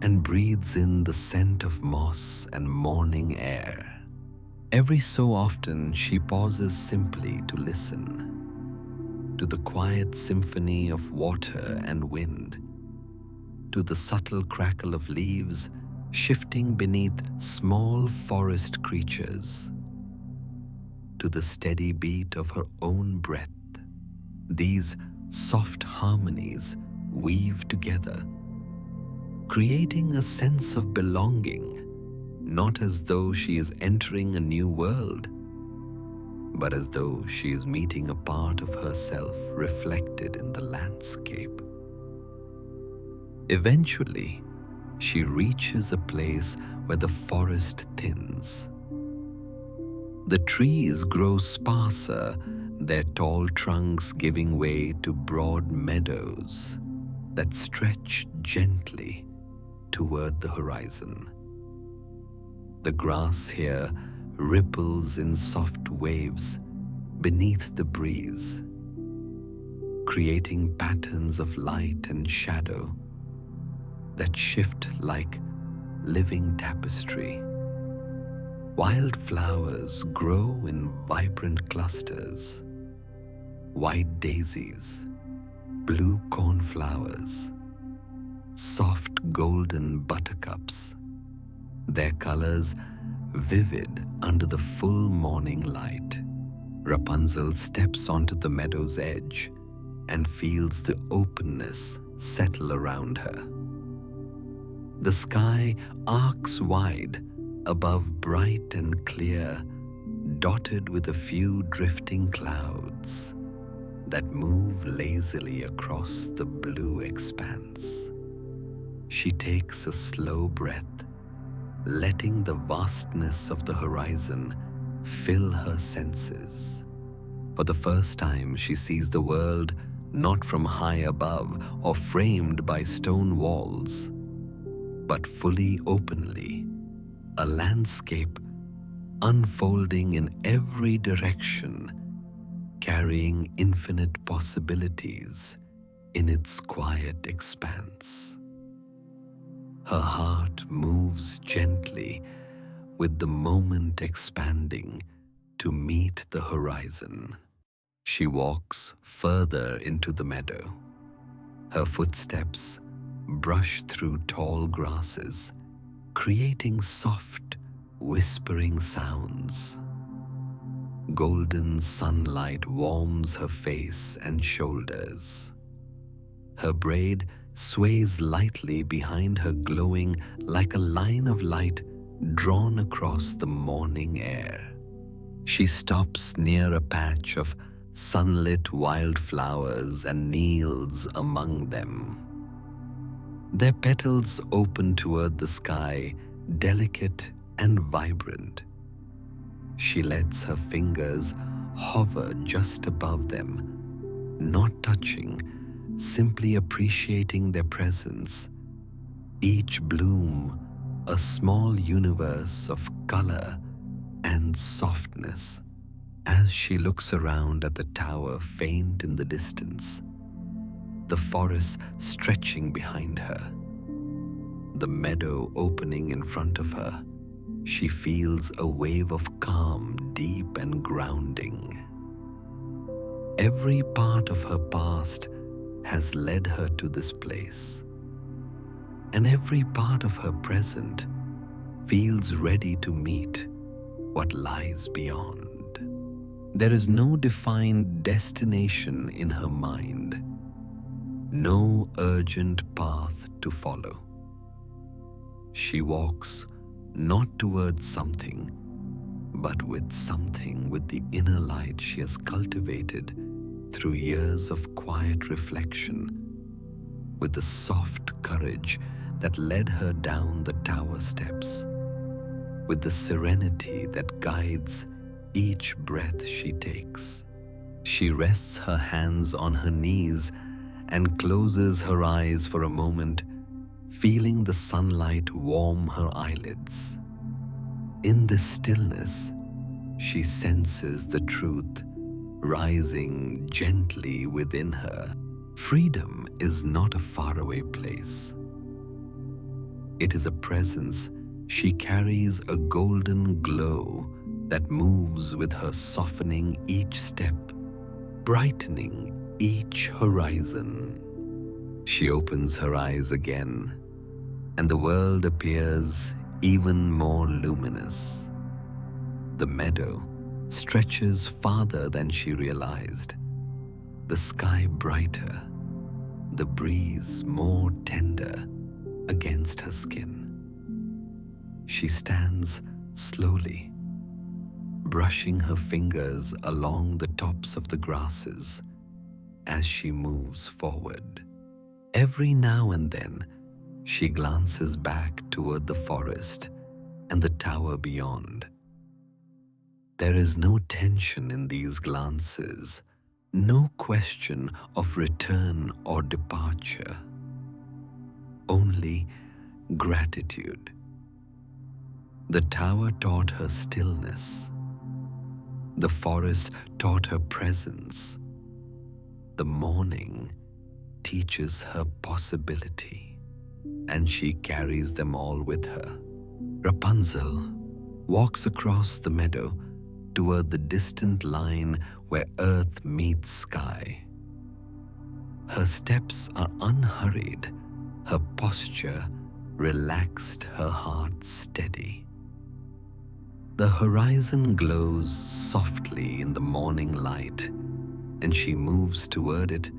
and breathes in the scent of moss and morning air. Every so often, she pauses simply to listen to the quiet symphony of water and wind, to the subtle crackle of leaves shifting beneath small forest creatures, to the steady beat of her own breath. These soft harmonies weave together, creating a sense of belonging, not as though she is entering a new world, but as though she is meeting a part of herself reflected in the landscape. Eventually, she reaches a place where the forest thins. The trees grow sparser, their tall trunks giving way to broad meadows that stretch gently toward the horizon. The grass here ripples in soft waves beneath the breeze, creating patterns of light and shadow that shift like living tapestry. Wildflowers grow in vibrant clusters: white daisies, blue cornflowers, soft golden buttercups, their colors vivid under the full morning light. Rapunzel steps onto the meadow's edge and feels the openness settle around her. The sky arcs wide above, bright and clear, dotted with a few drifting clouds that move lazily across the blue expanse. She takes a slow breath, letting the vastness of the horizon fill her senses. For the first time, she sees the world not from high above or framed by stone walls, but fully openly, a landscape unfolding in every direction, carrying infinite possibilities in its quiet expanse. Her heart moves gently, with the moment expanding to meet the horizon. She walks further into the meadow. Her footsteps brush through tall grasses, creating soft, whispering sounds. Golden sunlight warms her face and shoulders. Her braid sways lightly behind her, glowing like a line of light drawn across the morning air. She stops near a patch of sunlit wildflowers and kneels among them. Their petals open toward the sky, delicate and vibrant. She lets her fingers hover just above them, not touching, simply appreciating their presence. Each bloom a small universe of color and softness. As she looks around at the tower faint in the distance, the forest stretching behind her, the meadow opening in front of her, she feels a wave of calm, deep and grounding. Every part of her past has led her to this place, and every part of her present feels ready to meet what lies beyond. There is no defined destination in her mind, no urgent path to follow. She walks not towards something, but with something, with the inner light she has cultivated through years of quiet reflection. with the soft courage that led her down the tower steps, with the serenity that guides each breath she takes. She rests her hands on her knees and closes her eyes for a moment, feeling the sunlight warm her eyelids. In this stillness, she senses the truth rising gently within her. Freedom is not a faraway place. It is a presence she carries, a golden glow that moves with her, softening each step, brightening each horizon. She opens her eyes again, and the world appears even more luminous. The meadow stretches farther than she realized, the sky brighter, the breeze more tender against her skin. She stands slowly, brushing her fingers along the tops of the grasses as she moves forward. Every now and then, she glances back toward the forest and the tower beyond. There is no tension in these glances, no question of return or departure, only gratitude. The tower taught her stillness. The forest taught her presence. The morning teaches her possibility, and she carries them all with her. Rapunzel walks across the meadow toward the distant line where earth meets sky. Her steps are unhurried, her posture relaxed, her heart steady. The horizon glows softly in the morning light, and she moves toward it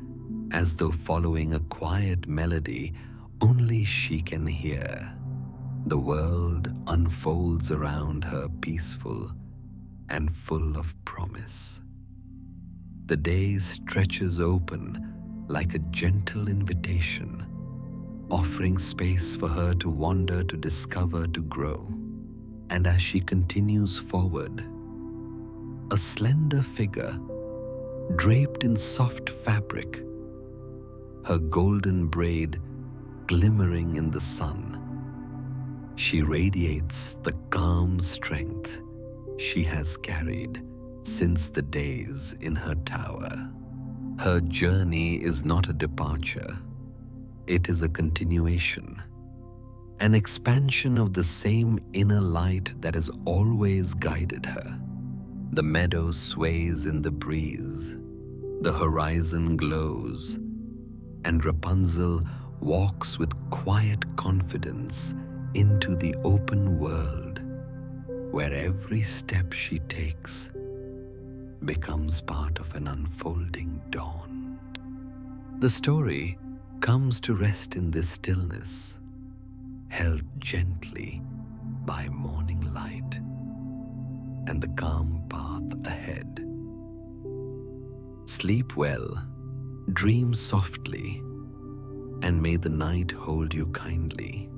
as though following a quiet melody only she can hear. The world unfolds around her, peaceful and full of promise. The day stretches open like a gentle invitation, offering space for her to wander, to discover, to grow. And as she continues forward, a slender figure, draped in soft fabric, her golden braid glimmering in the sun, she radiates the calm strength she has carried since the days in her tower. Her journey is not a departure, it is a continuation, an expansion of the same inner light that has always guided her. The meadow sways in the breeze, the horizon glows, and Rapunzel walks with quiet confidence into the open world, where every step she takes becomes part of an unfolding dawn. The story comes to rest in this stillness, held gently by morning light and the calm path ahead. Sleep well, dream softly, and may the night hold you kindly.